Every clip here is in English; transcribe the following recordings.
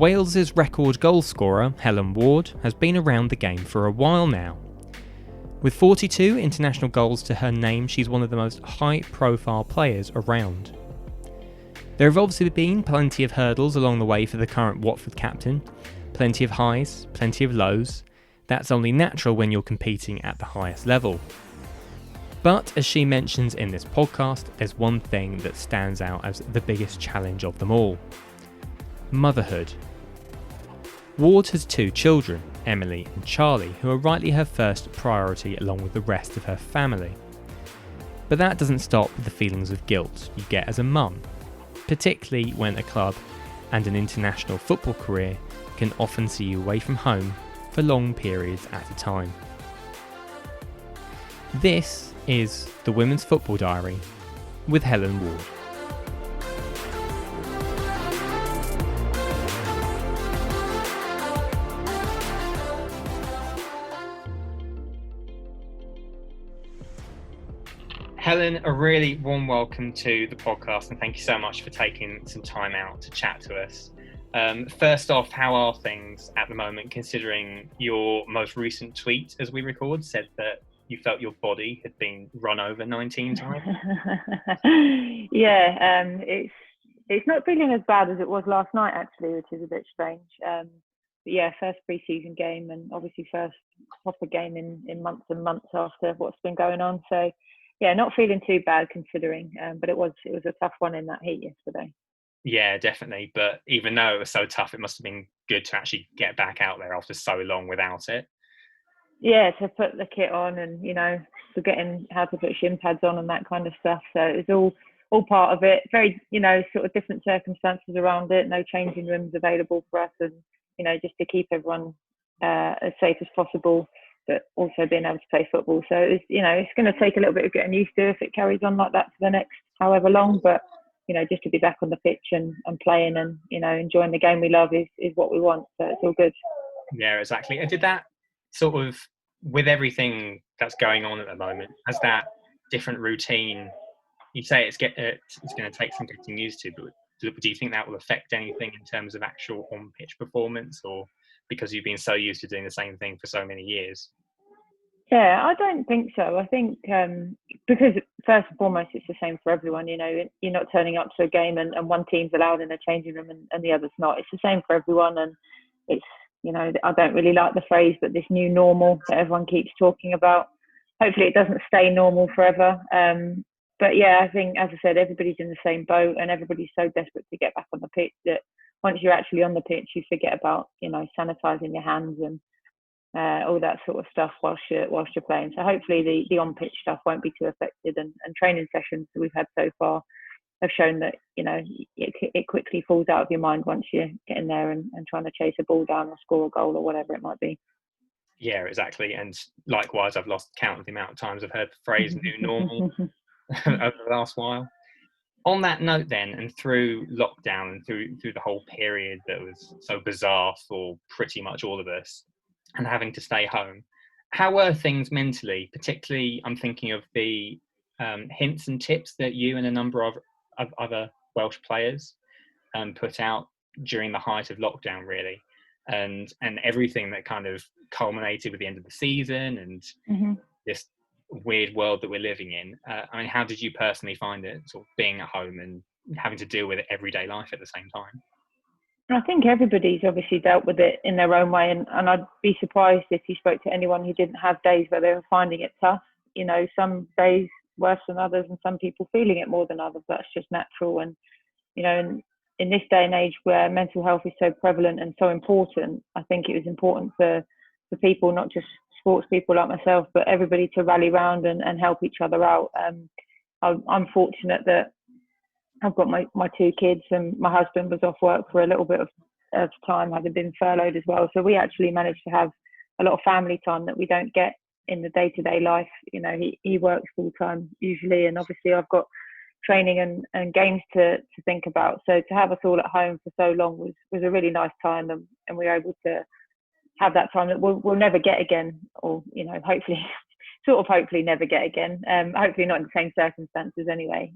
Wales's record goalscorer, Helen Ward, has been around the game for a while now. With 42 international goals to her name, she's one of the most high-profile players around. There have obviously been plenty of hurdles along the way for the current Watford captain. Plenty of highs, plenty of lows. That's only natural when you're competing at the highest level. But as she mentions in this podcast, there's one thing that stands out as the biggest challenge of them all. Motherhood. Ward has 2 children, Emily and Charlie, who are rightly her first priority along with the rest of her family. But that doesn't stop with the feelings of guilt you get as a mum, particularly when a club and an international football career can often see you away from home for long periods at a time. This is the Women's Football Diary with Helen Ward. Helen, a really warm welcome to the podcast, and thank you so much for taking some time out to chat to us. First off, how are things at the moment, considering your most recent tweet as we record said that you felt your body had been run over 19 times? It's not feeling as bad as it was last night, actually, which is a bit strange. But yeah, first pre-season game, and obviously first proper game in months and months after what's been going on. So yeah, not feeling too bad considering, but it was a tough one in that heat yesterday. Yeah, definitely. But even though it was so tough, it must have been good to actually get back out there after so long without it. Yeah, to put the kit on and, forgetting how to put shin pads on and that kind of stuff. So it was all part of it. Very, sort of different circumstances around it. No changing rooms available for us, and, just to keep everyone as safe as possible, but also being able to play football. So it's going to take a little bit of getting used to if it carries on like that for the next however long. But just to be back on the pitch and playing and enjoying the game we love is what we want. So it's all good. Yeah, exactly. And did that sort of, with everything that's going on at the moment, has that different routine? You say it's going to take some getting used to, but do you think that will affect anything in terms of actual on-pitch performance, or because you've been so used to doing the same thing for so many years? Yeah, I don't think so. I think because first and foremost, it's the same for everyone. You're not turning up to a game and one team's allowed in a changing room and the other's not. It's the same for everyone, and it's I don't really like the phrase, but this new normal that everyone keeps talking about. Hopefully, it doesn't stay normal forever. But yeah, I think, as I said, everybody's in the same boat, and everybody's so desperate to get back on the pitch that once you're actually on the pitch, you forget about sanitising your hands and all that sort of stuff whilst you're playing. So hopefully the on-pitch stuff won't be too affected, and training sessions that we've had so far have shown that it quickly falls out of your mind once you're getting there and trying to chase a ball down or score a goal or whatever it might be. Yeah, exactly. And likewise, I've lost count of the amount of times I've heard the phrase "new normal" over the last while. On that note, then, and through lockdown and through the whole period that was so bizarre for pretty much all of us, and having to stay home, how were things mentally? Particularly, I'm thinking of the hints and tips that you and a number of other Welsh players put out during the height of lockdown, really, and everything that kind of culminated with the end of the season and this weird world that we're living in. How did you personally find it, sort of being at home and having to deal with it everyday life at the same time? I think everybody's obviously dealt with it in their own way, and I'd be surprised if you spoke to anyone who didn't have days where they were finding it tough. Some days worse than others, and some people feeling it more than others. That's just natural. And in this day and age where mental health is so prevalent and so important, I think it was important for people, not just sports people like myself, but everybody, to rally around and help each other out. I'm fortunate that I've got my 2 kids, and my husband was off work for a little bit of time, having been furloughed as well. So we actually managed to have a lot of family time that we don't get in the day-to-day life. He works full time usually, and obviously I've got training and games to think about. So to have us all at home for so long was a really nice time, and we were able to have that time that we'll never get again, or hopefully never get again. Hopefully not in the same circumstances anyway.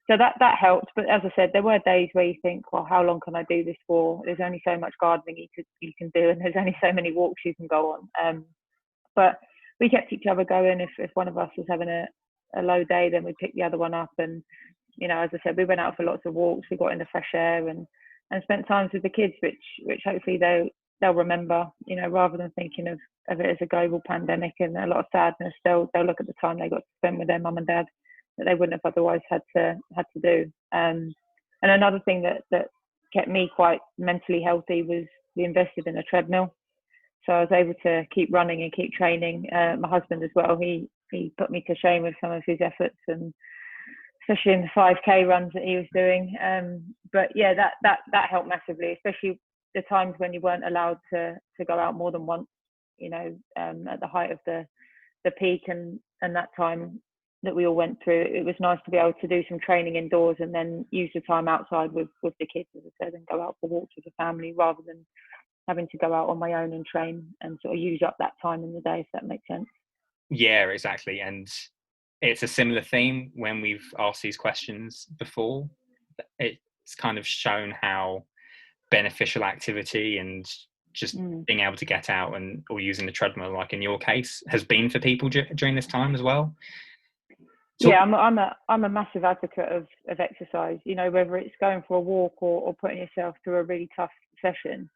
So that helped. But as I said, there were days where you think, well, how long can I do this for? There's only so much gardening you can do, and there's only so many walks you can go on. But we kept each other going. If one of us was having a low day, then we picked the other one up. And, as I said, we went out for lots of walks. We got in the fresh air and spent times with the kids, which hopefully they'll remember, rather than thinking of it as a global pandemic and a lot of sadness. They'll look at the time they got to spend with their mum and dad that they wouldn't have otherwise had to do. And another thing that kept me quite mentally healthy was we invested in a treadmill. So I was able to keep running and keep training. My husband as well, he put me to shame with some of his efforts, and especially in the 5K runs that he was doing. But yeah, that helped massively, especially the times when you weren't allowed to go out more than once, at the height of the peak and that time that we all went through. It was nice to be able to do some training indoors and then use the time outside with the kids, as I said, and go out for walks with the family rather than having to go out on my own and train and sort of use up that time in the day, if that makes sense. Yeah, exactly. And it's a similar theme when we've asked these questions before. It's kind of shown how beneficial activity and just being able to get out or using the treadmill, like in your case, has been for people during this time as well. Yeah, I'm a massive advocate of exercise. Whether it's going for a walk or putting yourself through a really tough session.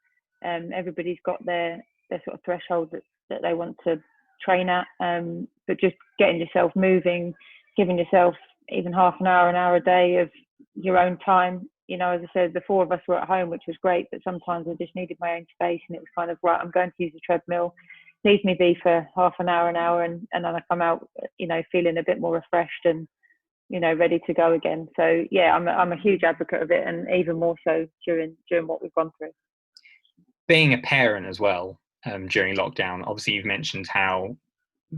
Everybody's got their sort of threshold that they want to train at. But just getting yourself moving, giving yourself even half an hour a day of your own time. As I said, the four of us were at home, which was great, but sometimes I just needed my own space, and it was kind of, right, I'm going to use the treadmill. Leave me be for half an hour, and then I come out, feeling a bit more refreshed and, ready to go again. So yeah, I'm a huge advocate of it, and even more so during what we've gone through. Being a parent as well, during lockdown, obviously you've mentioned how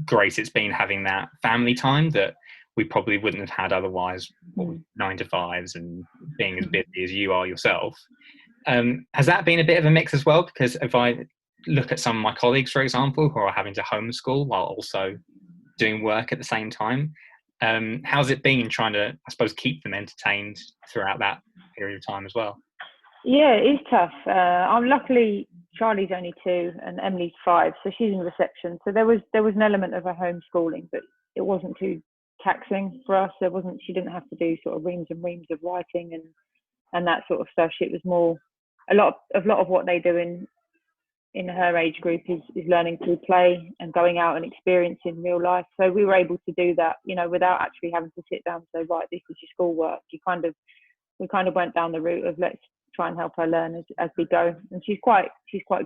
great it's been having that family time that we probably wouldn't have had otherwise, 9 to 5s and being as busy as you are yourself. Has that been a bit of a mix as well? Because if I look at some of my colleagues, for example, who are having to homeschool while also doing work at the same time, how's it been trying to, I suppose, keep them entertained throughout that period of time as well? Yeah, it is tough. I'm luckily, Charlie's only 2 and Emily's 5, so she's in reception. So there was an element of her homeschooling, but it wasn't too taxing for us. She didn't have to do sort of reams and reams of writing and that sort of stuff. It was more a lot of what they do in her age group is learning through play and going out and experiencing real life. So we were able to do that, without actually having to sit down and say, right, this is your schoolwork. We kind of went down the route of let's try and help her learn as we go. And she's quite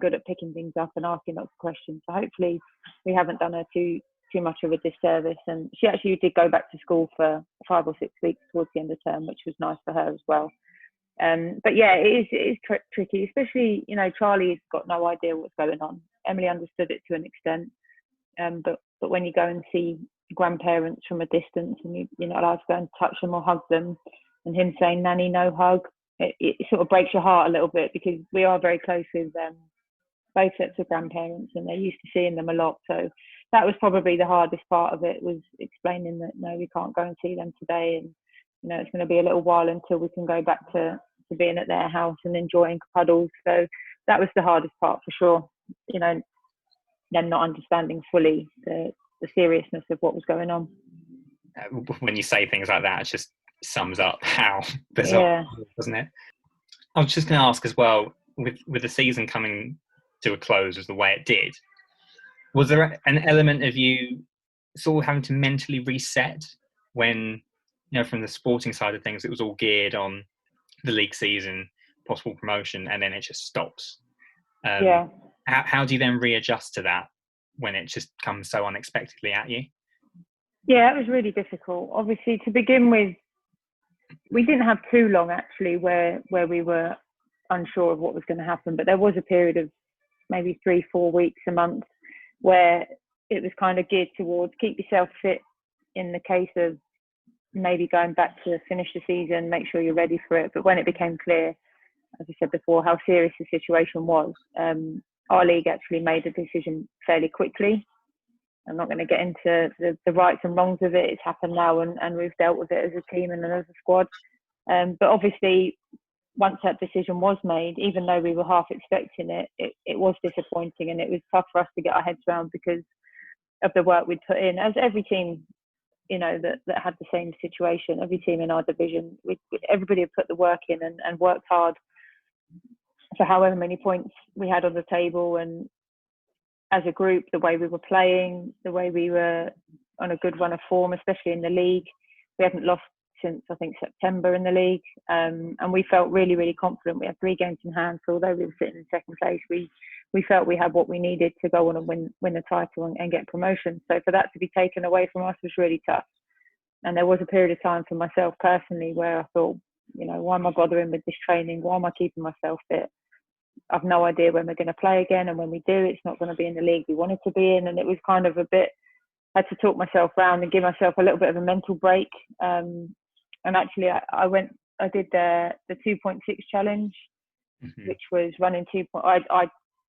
good at picking things up and asking lots of questions. So hopefully we haven't done her too much of a disservice. And she actually did go back to school for 5 or 6 weeks towards the end of term, which was nice for her as well. But yeah, it is tricky, especially, Charlie's got no idea what's going on. Emily understood it to an extent. But when you go and see grandparents from a distance and you're not allowed to go and touch them or hug them, and him saying, "Nanny, no hug," it sort of breaks your heart a little bit, because we are very close with both sets of grandparents and they're used to seeing them a lot. So that was probably the hardest part of it, was explaining that, no, we can't go and see them today. And, it's going to be a little while until we can go back to being at their house and enjoying cuddles. So that was the hardest part for sure. Them not understanding fully the seriousness of what was going on. When you say things like that, it just sums up how bizarre, doesn't it? I was just going to ask as well, with the season coming to a close as the way it did, was there an element of you sort of having to mentally reset when, from the sporting side of things, it was all geared on the league season, possible promotion, and then it just stops? How do you then readjust to that when it just comes so unexpectedly at you? Yeah, it was really difficult. Obviously, to begin with, we didn't have too long actually where we were unsure of what was going to happen, but there was a period of maybe 3-4 weeks, a month, where it was kind of geared towards keep yourself fit in the case of maybe going back to finish the season, make sure you're ready for it. But when it became clear, as I said before, how serious the situation was, our league actually made a decision fairly quickly. I'm not going to get into the rights and wrongs of it. It's happened now, and we've dealt with it as a team and as a squad. But obviously, once that decision was made, even though we were half expecting it, it was disappointing, and it was tough for us to get our heads around because of the work we'd put in. As every team, that had the same situation, every team in our division, everybody had put the work in and worked hard for however many points we had on the table. And as a group, the way we were playing, the way we were on a good run of form, especially in the league, we haven't lost since I think September in the league, and we felt really, really confident. We had 3 games in hand, so although we were sitting in second place, we felt we had what we needed to go on and win the title and get promotion. So for that to be taken away from us was really tough. And there was a period of time for myself personally where I thought, why am I bothering with this training? Why am I keeping myself fit? I've no idea when we're going to play again, and when we do, it's not going to be in the league we wanted to be in. And it was kind of I had to talk myself round and give myself a little bit of a mental break. And actually, I did the 2.6 challenge, which was running I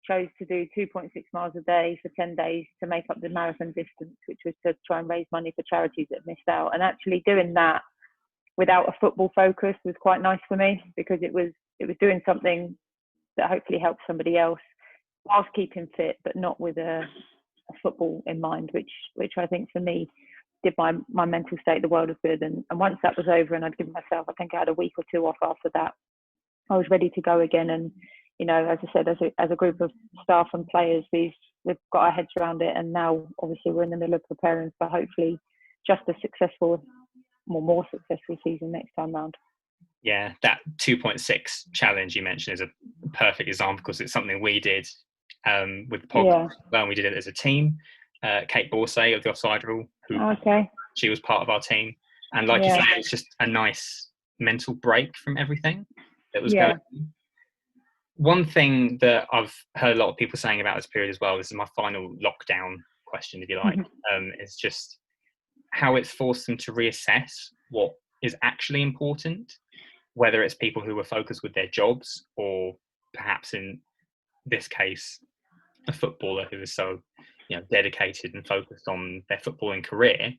chose to do 2.6 miles a day for 10 days to make up the marathon distance, which was to try and raise money for charities that missed out. And actually doing that without a football focus was quite nice for me, because it was doing something that hopefully helped somebody else whilst keeping fit, but not with a football in mind, which I think for me did my mental state the world of good. And once that was over and I'd given myself, I think I had a week or 2 off after that, I was ready to go again. And as I said, as a group of staff and players, we've got our heads around it, and now obviously we're in the middle of preparing for hopefully just a more successful season next time round. Yeah, that 2.6 challenge you mentioned is a perfect example, because it's something we did with the podcast. Well, we did it as a team. Kate Borsay of the Offside Rule, she was part of our team, and like you say, it's just a nice mental break from everything that was going on. One thing that I've heard a lot of people saying about this period as well, this is my final lockdown question, if you like, is just how it's forced them to reassess what is actually important, whether it's people who were focused with their jobs, or perhaps in this case, a footballer who is so dedicated and focused on their footballing career.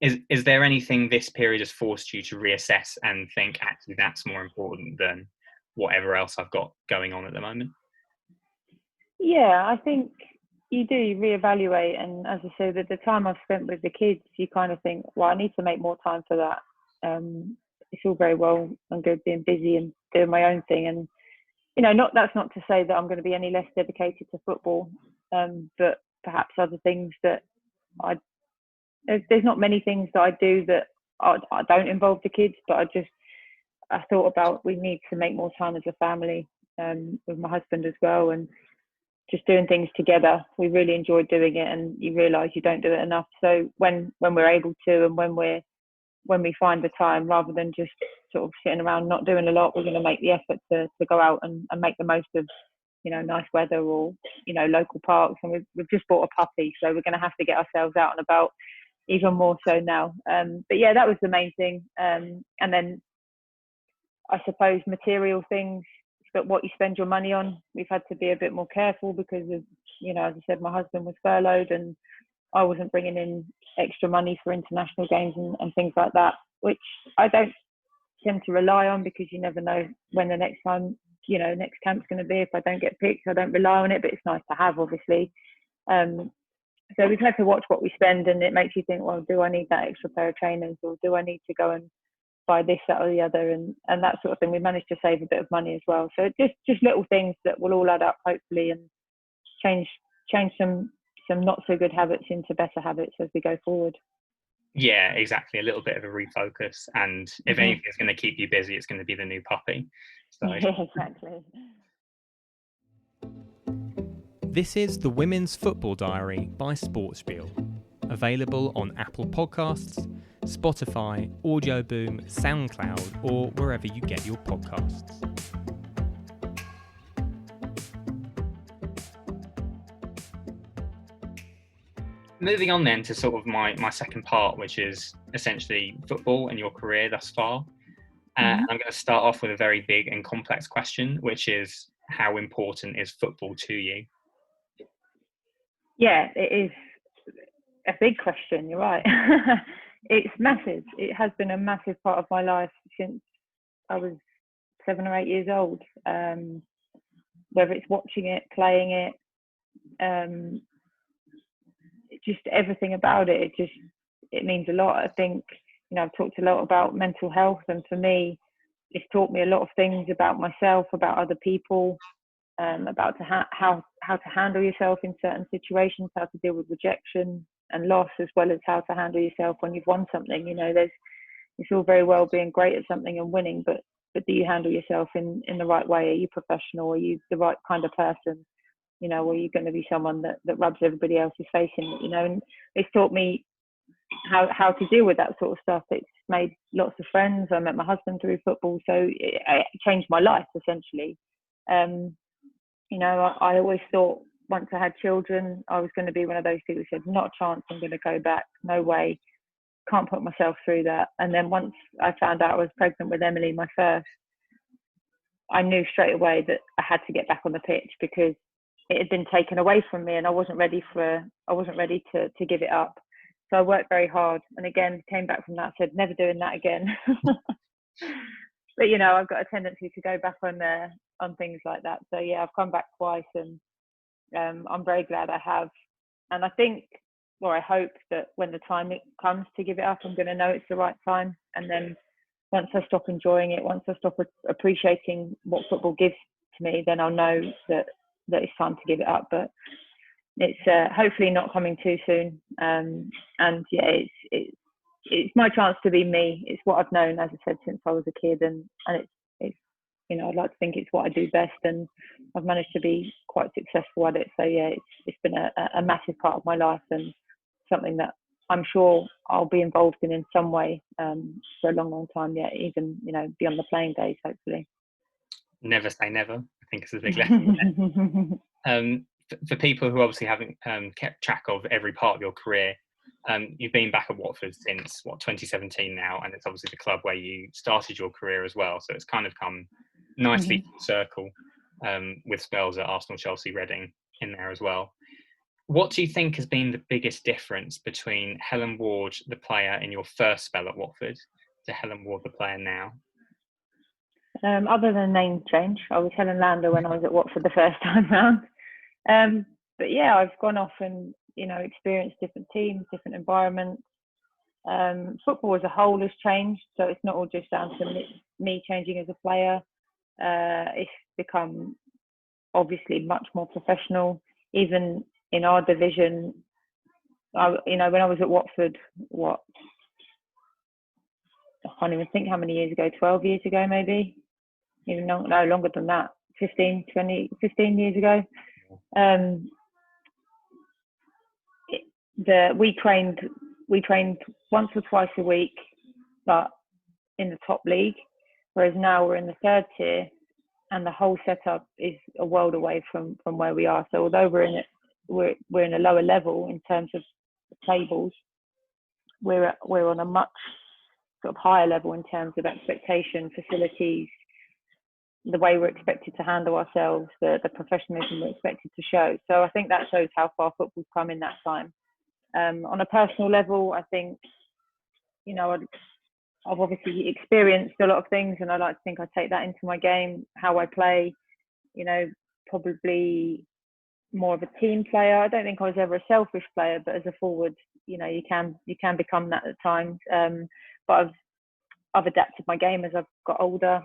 Is there anything this period has forced you to reassess and think, actually, that's more important than whatever else I've got going on at the moment? Yeah, I think you do reevaluate. And as I said, at the time I've spent with the kids, you kind of think, well, I need to make more time for that. It's all very well and good being busy and doing my own thing. And, that's not to say that I'm going to be any less dedicated to football, but perhaps other things that there's not many things that I do that I don't involve the kids, but I thought about, we need to make more time as a family, with my husband as well, and just doing things together. We really enjoyed doing it, and you realise you don't do it enough. So when we're able to, and when we find the time, rather than just sort of sitting around not doing a lot, we're going to make the effort to go out and make the most of nice weather, or local parks. And we've just bought a puppy, so we're going to have to get ourselves out and about even more so now. But yeah, that was the main thing. And then I suppose material things, but what you spend your money on, we've had to be a bit more careful because of, as I said, my husband was furloughed and I wasn't bringing in extra money for international games and things like that, which I don't tend to rely on, because you never know when the next camp's going to be. If I don't get picked, I don't rely on it, but it's nice to have, obviously. So we've had to watch what we spend, and it makes you think, well, do I need that extra pair of trainers, or do I need to go and buy this, that or the other, and that sort of thing. We managed to save a bit of money as well. So just little things that will all add up, hopefully, and change some not so good habits into better habits as we go forward. Yeah, exactly. A little bit of a refocus, and if anything's going to keep you busy, it's going to be the new puppy. So. Yeah, exactly. This is the Women's Football Diary by Sportspiel, available on Apple Podcasts, Spotify, Audio Boom, SoundCloud, or wherever you get your podcasts. Moving on then to sort of my second part, which is essentially football and your career thus far. I'm going to start off with a very big and complex question, which is, how important is football to you? Yeah, it is a big question. You're right. It's massive. It has been a massive part of my life since I was 7 or 8 years old. Whether it's watching it, playing it, just everything about it. It means a lot. I think, I've talked a lot about mental health, and for me, it's taught me a lot of things about myself, about other people, about how to handle yourself in certain situations, how to deal with rejection and loss, as well as how to handle yourself when you've won something. It's all very well being great at something and winning, but do you handle yourself in the right way? Are you professional? Are you the right kind of person? Or are you going to be someone that rubs everybody else's face in it? And it's taught me how to deal with that sort of stuff. It's made lots of friends. I met my husband through football, so it changed my life essentially. I always thought once I had children, I was going to be one of those people who said, not a chance, I'm going to go back, no way, can't put myself through that. And then once I found out I was pregnant with Emily, my first, I knew straight away that I had to get back on the pitch, because it had been taken away from me and I wasn't ready to give it up. So I worked very hard, and again came back from that, said never doing that again. But I've got a tendency to go back on things like that. So yeah, I've come back twice, and I'm very glad I have. And I think, or I hope, that when the time it comes to give it up, I'm going to know it's the right time. And then once I stop enjoying it, once I stop appreciating what football gives to me, then I'll know that it's time to give it up. But it's hopefully not coming too soon. And yeah, it's my chance to be me. It's what I've known, as I said, since I was a kid, and it's I'd like to think it's what I do best, and I've managed to be quite successful at it. So yeah, it's been a massive part of my life, and something that I'm sure I'll be involved in some way for a long, long time yet, even beyond the playing days, hopefully. Never say never. I think it's a big lesson. For people who obviously haven't kept track of every part of your career, you've been back at Watford since 2017 now, and it's obviously the club where you started your career as well. So it's kind of come nicely full circle, with spells at Arsenal, Chelsea, Reading in there as well. What do you think has been the biggest difference between Helen Ward, the player in your first spell at Watford, to Helen Ward, the player now? Other than name change, I was Helen Lander when I was at Watford the first time round. But yeah, I've gone off and experienced different teams, different environments. Football as a whole has changed, so it's not all just down to me changing as a player. It's become obviously much more professional, even in our division. When I was at Watford, I can't even think how many years ago, 12 years ago maybe, even no longer than that, 15 years ago. We trained once or twice a week, but in the top league, whereas now we're in the third tier, and the whole setup is a world away from where we are. So although we're in a lower level in terms of the tables, we're on a much sort of higher level in terms of expectation, facilities, the way we're expected to handle ourselves, the professionalism we're expected to show. So I think that shows how far football's come in that time. On a personal level, I think, I've obviously experienced a lot of things, and I like to think I take that into my game, how I play, probably more of a team player. I don't think I was ever a selfish player, but as a forward, you can become that at times. But I've adapted my game as I've got older.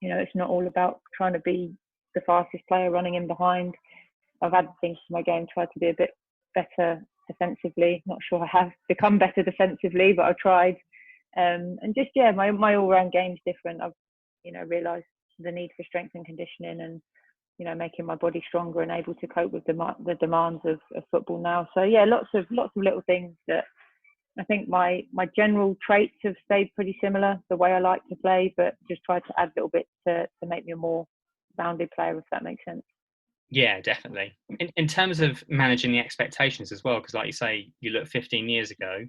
It's not all about trying to be the fastest player running in behind. I've added things to my game, tried to be a bit better defensively. Not sure I have become better defensively, but I've tried. And just, yeah, my all-round game's different. I've, realised the need for strength and conditioning, and, making my body stronger and able to cope with the demands of football now. So yeah, lots of little things that I think my general traits have stayed pretty similar, the way I like to play, but just tried to add little bits to make me a more rounded player, if that makes sense. Yeah, definitely. In terms of managing the expectations as well, because like you say, you look 15 years ago,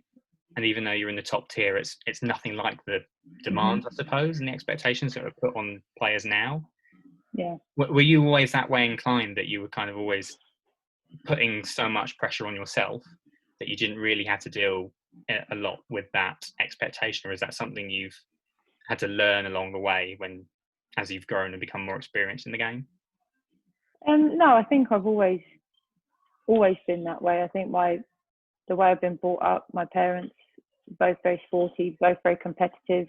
and even though you're in the top tier, it's nothing like the demands, I suppose, and the expectations that are put on players now. Yeah. Were you always that way inclined, that you were kind of always putting so much pressure on yourself that you didn't really have to deal a lot with that expectation, or is that something you've had to learn along the way as you've grown and become more experienced in the game? No, I think I've always been that way. I think the way I've been brought up, my parents, both very sporty, both very competitive,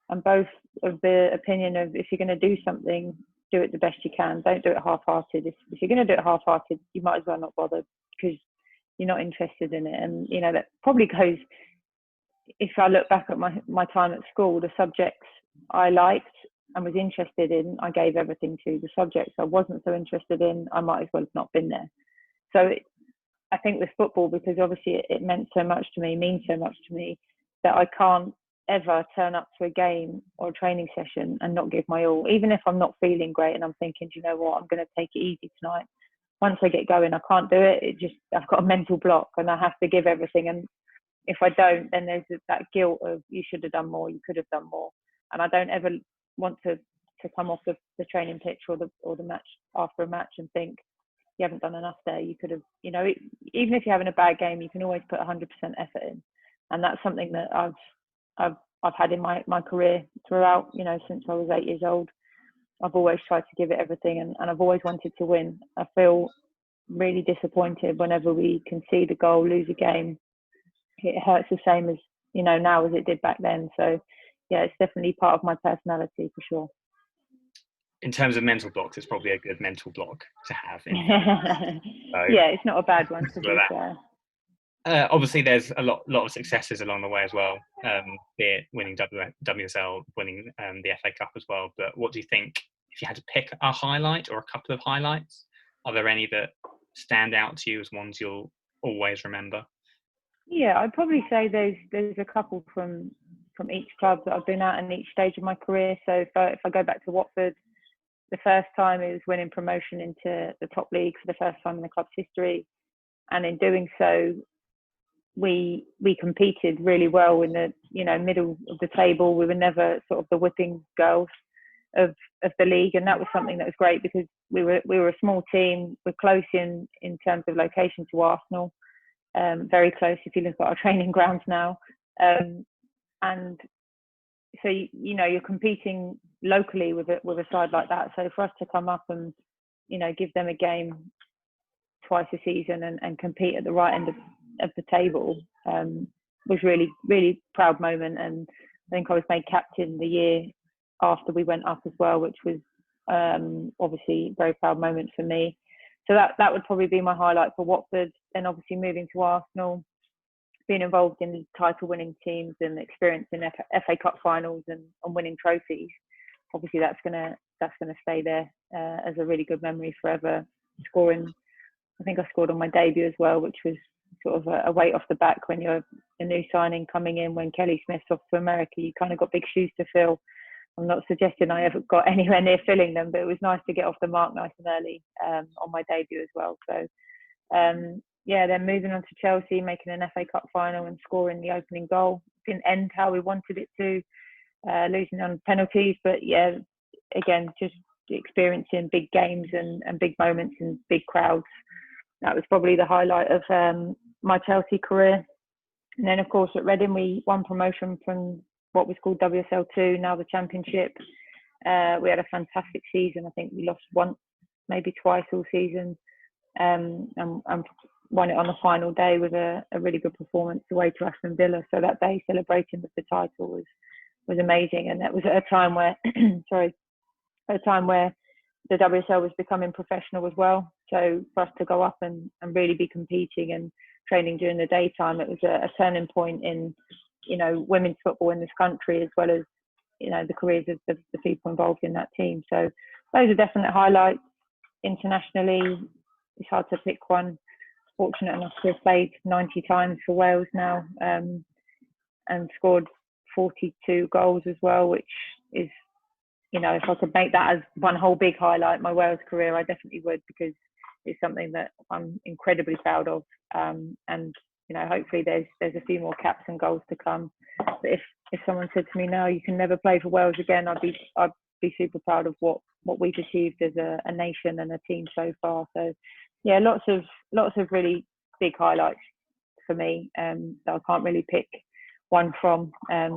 and both of the opinion of, if you're going to do something, do it the best you can. Don't do it half-hearted. If you're going to do it half-hearted, you might as well not bother, because you're not interested in it. And that probably goes, if I look back at my time at school, the subjects I liked and was interested in, I gave everything to. The subjects I wasn't so interested in, I might as well have not been there. So I think with football, because obviously it means so much to me, that I can't ever turn up to a game or a training session and not give my all. Even if I'm not feeling great and I'm thinking, do you know what, I'm going to take it easy tonight. Once I get going, I can't do it. I've got a mental block and I have to give everything. And if I don't, then there's that guilt of, you should have done more, you could have done more. And I don't ever want to come off the training pitch or the match after a match and think, you haven't done enough there. You could have, even if you're having a bad game, you can always put 100% effort in. And that's something that I've had in my career throughout, since I was 8 years old. I've always tried to give it everything, and I've always wanted to win. I feel really disappointed whenever we concede a goal, lose a game. It hurts the same as, now as it did back then. So yeah, it's definitely part of my personality for sure. In terms of mental blocks, it's probably a good mental block to have. Yeah, it's not a bad one to be fair. Obviously, there's a lot of successes along the way as well, be it winning WSL, winning the FA Cup as well. But what do you think, if you had to pick a highlight or a couple of highlights, are there any that stand out to you as ones you'll always remember? Yeah, I'd probably say there's a couple from each club that I've been at in each stage of my career. So if I go back to Watford, the first time it was winning promotion into the top league for the first time in the club's history, and in doing so, we competed really well in the middle of the table. We were never sort of the whipping girls of the league, and that was something that was great because we were a small team. We're close in terms of location to Arsenal, very close if you look at our training grounds now, and so you're competing locally with a side like that. So for us to come up and give them a game twice a season and compete at the right end of the table was really, really proud moment. And I think I was made captain the year after we went up as well, which was obviously a very proud moment for me. So that would probably be my highlight for Watford. And obviously moving to Arsenal, being involved in the title winning teams and experience in FA Cup finals and winning trophies, obviously that's gonna stay there as a really good memory forever. Scoring, I think I scored on my debut as well, which was sort of a weight off the back when you're a new signing coming in. When Kelly Smith's off to America, you kind of got big shoes to fill. I'm not suggesting I ever got anywhere near filling them, but it was nice to get off the mark nice and early on my debut as well. So then moving on to Chelsea, making an FA Cup final and scoring the opening goal. Didn't end how we wanted it to, losing on penalties, but yeah, again, just experiencing big games and big moments and big crowds. That was probably the highlight of my Chelsea career. And then, of course, at Reading, we won promotion from what was called WSL2, now the Championship. We had a fantastic season. I think we lost once, maybe twice all season, and won it on the final day with a really good performance away to Aston Villa. So that day celebrating with the title was amazing. And that was at a time where, the WSL was becoming professional as well. So for us to go up and really be competing and training during the daytime, it was a turning point in, women's football in this country, as well as, the careers of the people involved in that team. So those are definite highlights. Internationally, it's hard to pick one. Fortunate enough to have played 90 times for Wales now, and scored 42 goals as well, which is, if I could make that as one whole big highlight, my Wales career, I definitely would, because it's something that I'm incredibly proud of. And hopefully there's a few more caps and goals to come. But if someone said to me, no, you can never play for Wales again, I'd be super proud of what we've achieved as a nation and a team so far. So yeah, lots of really big highlights for me, that I can't really pick one from. But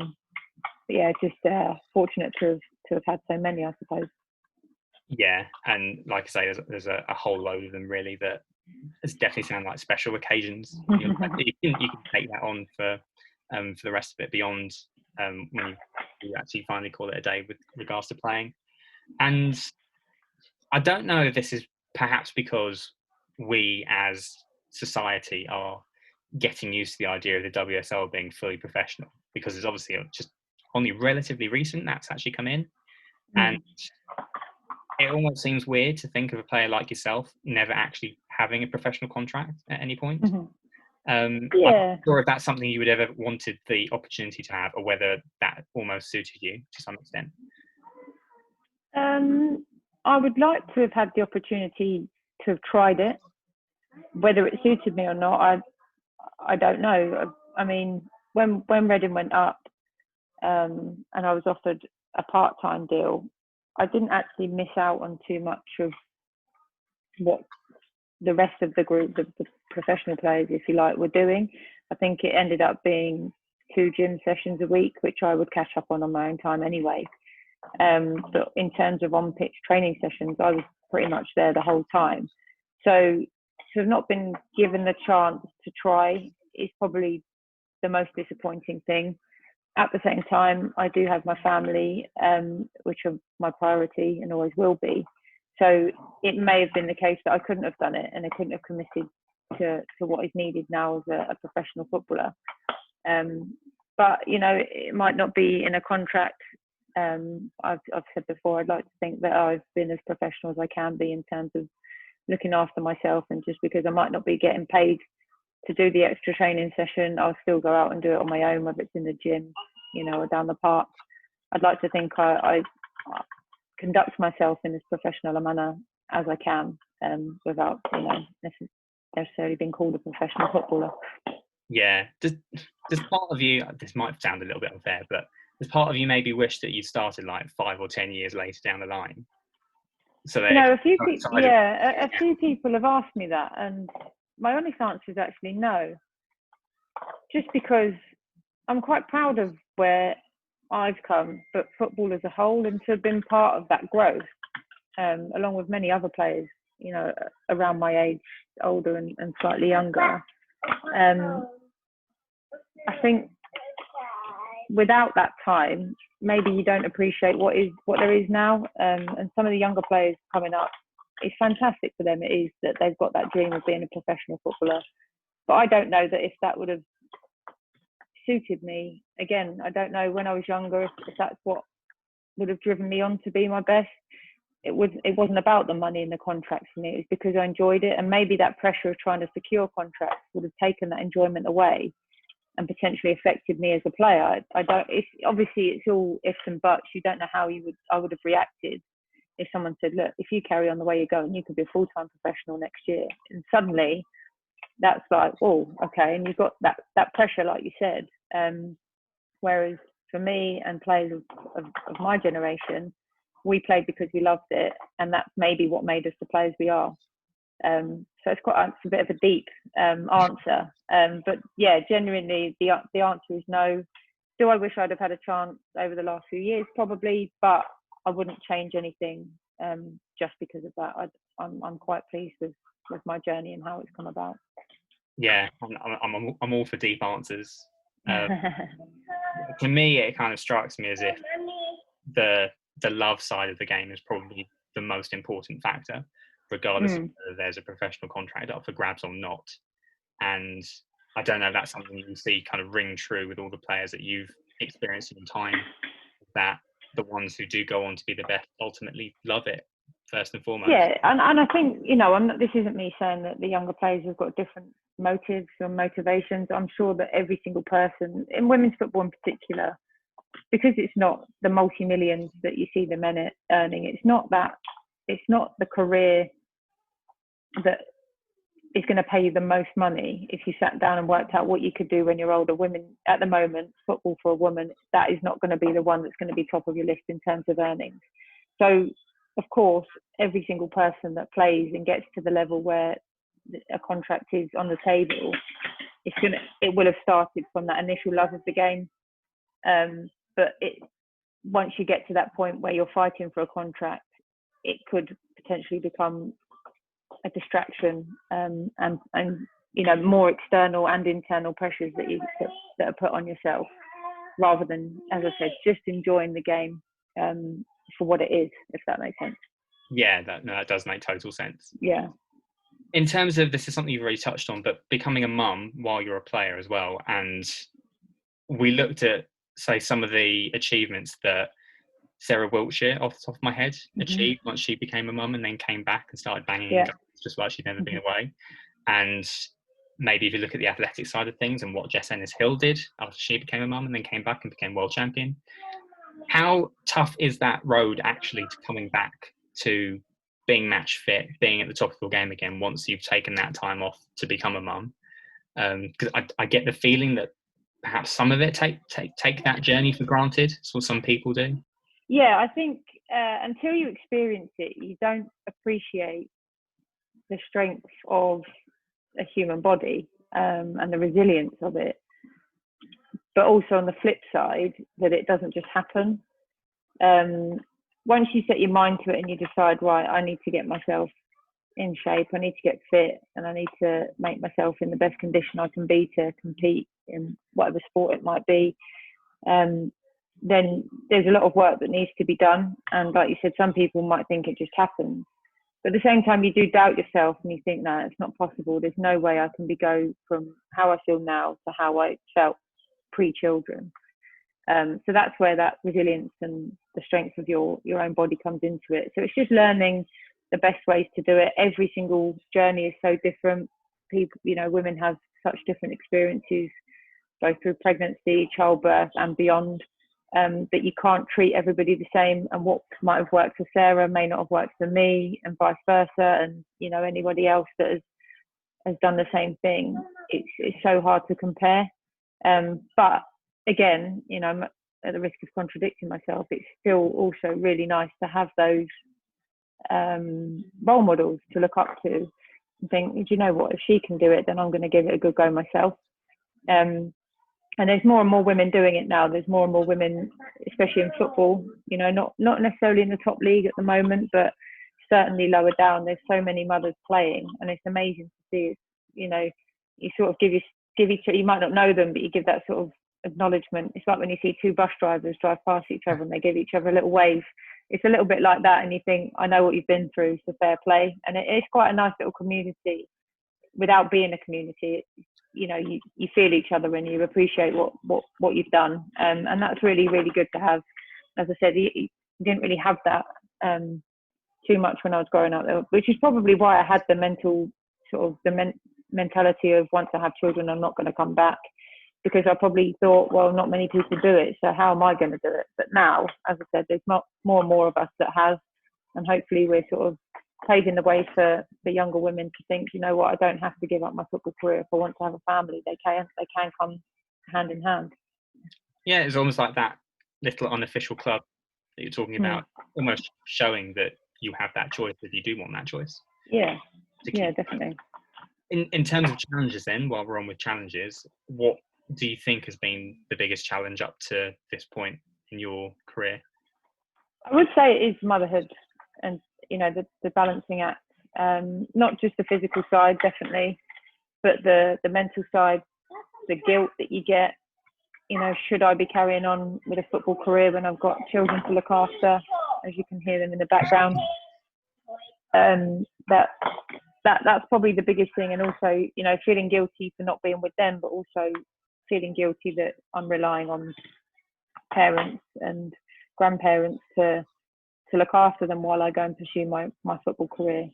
yeah, just fortunate to have had so many, I suppose. Yeah, and like I say, there's a whole load of them really that definitely sound like special occasions. You can take that on for the rest of it beyond when you actually finally call it a day with regards to playing. And I don't know if this is perhaps because we as society are getting used to the idea of the WSL being fully professional, because it's obviously just only relatively recent that's actually come in. And it almost seems weird to think of a player like yourself never actually having a professional contract at any point. I'm not sure if that's something you would ever wanted the opportunity to have, or whether that almost suited you to some extent. I would like to have had the opportunity to have tried it. Whether it suited me or not, I don't know. I mean, when Reading went up, and I was offered a part-time deal, I didn't actually miss out on too much of what the rest of the group, the professional players, if you like, were doing. I think it ended up being 2 gym sessions a week, which I would catch up on my own time anyway. But in terms of on-pitch training sessions, I was pretty much there the whole time. So to have not been given the chance to try is probably the most disappointing thing. At the same time, I do have my family, which are my priority and always will be. So it may have been the case that I couldn't have done it and I couldn't have committed to what is needed now as a professional footballer. But, you know, it might not be in a contract. I've said before, I'd like to think that I've been as professional as I can be in terms of looking after myself, and just because I might not be getting paid to do the extra training session, I'll still go out and do it on my own, whether it's in the gym, you know, or down the park. I'd like to think I conduct myself in as professional a manner as I can, without, you know, necessarily being called a professional footballer. Yeah. Does part of you, this might sound a little bit unfair, but does part of you maybe wish that you'd started like 5 or 10 years later down the line? So you know, a few people have asked me that, and my honest answer is actually no. Just because I'm quite proud of where I've come, but football as a whole, and to have been part of that growth, along with many other players, you know, around my age, older and slightly younger. I think without that time, maybe you don't appreciate what there is now. And some of the younger players coming up, it's fantastic for them. It is that they've got that dream of being a professional footballer. But I don't know that if that would have suited me. Again, I don't know when I was younger if that's what would have driven me on to be my best. It wasn't about the money and the contracts for me. It was because I enjoyed it, and maybe that pressure of trying to secure contracts would have taken that enjoyment away and potentially affected me as a player. It's all ifs and buts. You don't know how I would have reacted if someone said, look, if you carry on the way you're going, you could be a full-time professional next year. And suddenly that's like, oh, okay. And you've got that pressure, like you said. Whereas for me and players of my generation, we played because we loved it, and that's maybe what made us the players we are. So it's a bit of a deep answer, but yeah, genuinely the answer is no. Do I wish I'd have had a chance over the last few years? Probably, but I wouldn't change anything just because of that. I'm quite pleased with my journey and how it's come about. Yeah, I'm all for deep answers. To me, it kind of strikes me as if the love side of the game is probably the most important factor, regardless of whether there's a professional contract up for grabs or not. And I don't know if that's something you see kind of ring true with all the players that you've experienced in time, that the ones who do go on to be the best ultimately love it first and foremost. Yeah, and I think, you know, this isn't me saying that the younger players have got different motives or motivations. I'm sure that every single person, in women's football in particular, because it's not the multi-millions that you see the men earning, it's not the career that is going to pay you the most money. If you sat down and worked out what you could do when you're older, women at the moment, football for a woman, that is not going to be the one that's going to be top of your list in terms of earnings. So of course, every single person that plays and gets to the level where a contract is on the table it will have started from that initial love of the game. But once you get to that point where you're fighting for a contract, it could potentially become a distraction, and more external and internal pressures that are put on yourself, rather than, as I said, just enjoying the game for what it is, if that makes sense. Yeah, that does make total sense. Yeah. In terms of, this is something you've already touched on, but becoming a mum while you're a player as well, and we looked at, say, some of the achievements that Sarah Wiltshire, off the top of my head, achieved once she became a mum and then came back and started banging goals, just like she'd never been away. And maybe if you look at the athletic side of things and what Jess Ennis-Hill did after she became a mum and then came back and became world champion, how tough is that road actually to coming back to being match fit, being at the top of your game again once you've taken that time off to become a mum? Because I get the feeling that perhaps some of it take that journey for granted. That's what some people do. Yeah, I think until you experience it, you don't appreciate the strength of a human body and the resilience of it. But also on the flip side, that it doesn't just happen. Once you set your mind to it and you decide, right, I need to get myself in shape, I need to get fit, and I need to make myself in the best condition I can be to compete in whatever sport it might be, then there's a lot of work that needs to be done. And like you said, some people might think it just happens. But at the same time, you do doubt yourself and you think, no, it's not possible. There's no way I can go from how I feel now to how I felt pre-children. So that's where that resilience and the strength of your own body comes into it. So it's just learning the best ways to do it. Every single journey is so different. People, women have such different experiences, both through pregnancy, childbirth and beyond, that you can't treat everybody the same. And what might have worked for Sarah may not have worked for me, and vice versa. And, anybody else that has done the same thing. It's so hard to compare. But again, I'm at the risk of contradicting myself. It's still also really nice to have those role models to look up to and think, do you know what, if she can do it, then I'm going to give it a good go myself. And there's more and more women doing it now. There's more and more women, especially in football, not necessarily in the top league at the moment, but certainly lower down. There's so many mothers playing, and it's amazing to see. You sort of give each other, you might not know them, but you give that sort of acknowledgement. It's like when you see two bus drivers drive past each other and they give each other a little wave. It's a little bit like that, and you think, I know what you've been through, so fair play. And it's quite a nice little community without being a community. You feel each other and you appreciate what you've done, and that's really, really good to have. As I said, you didn't really have that too much when I was growing up, which is probably why I had the mentality of, once I have children, I'm not going to come back, because I probably thought, well, not many people do it, so how am I going to do it? But now, as I said, there's more and more of us that have, and hopefully we're sort of paving the way for younger women to think, you know what, I don't have to give up my football career if I want to have a family. They can come hand in hand. Yeah, it's almost like that little unofficial club that you're talking about, almost showing that you have that choice if you do want that choice. Yeah, definitely. In terms of challenges then, while we're on with challenges, what do you think has been the biggest challenge up to this point in your career? I would say it is motherhood, and the balancing act, not just the physical side, definitely, but the mental side, the guilt that you get. Should I be carrying on with a football career when I've got children to look after? As you can hear them in the background, that's probably the biggest thing. And also, feeling guilty for not being with them, but also feeling guilty that I'm relying on parents and grandparents to look after them while I go and pursue my football career.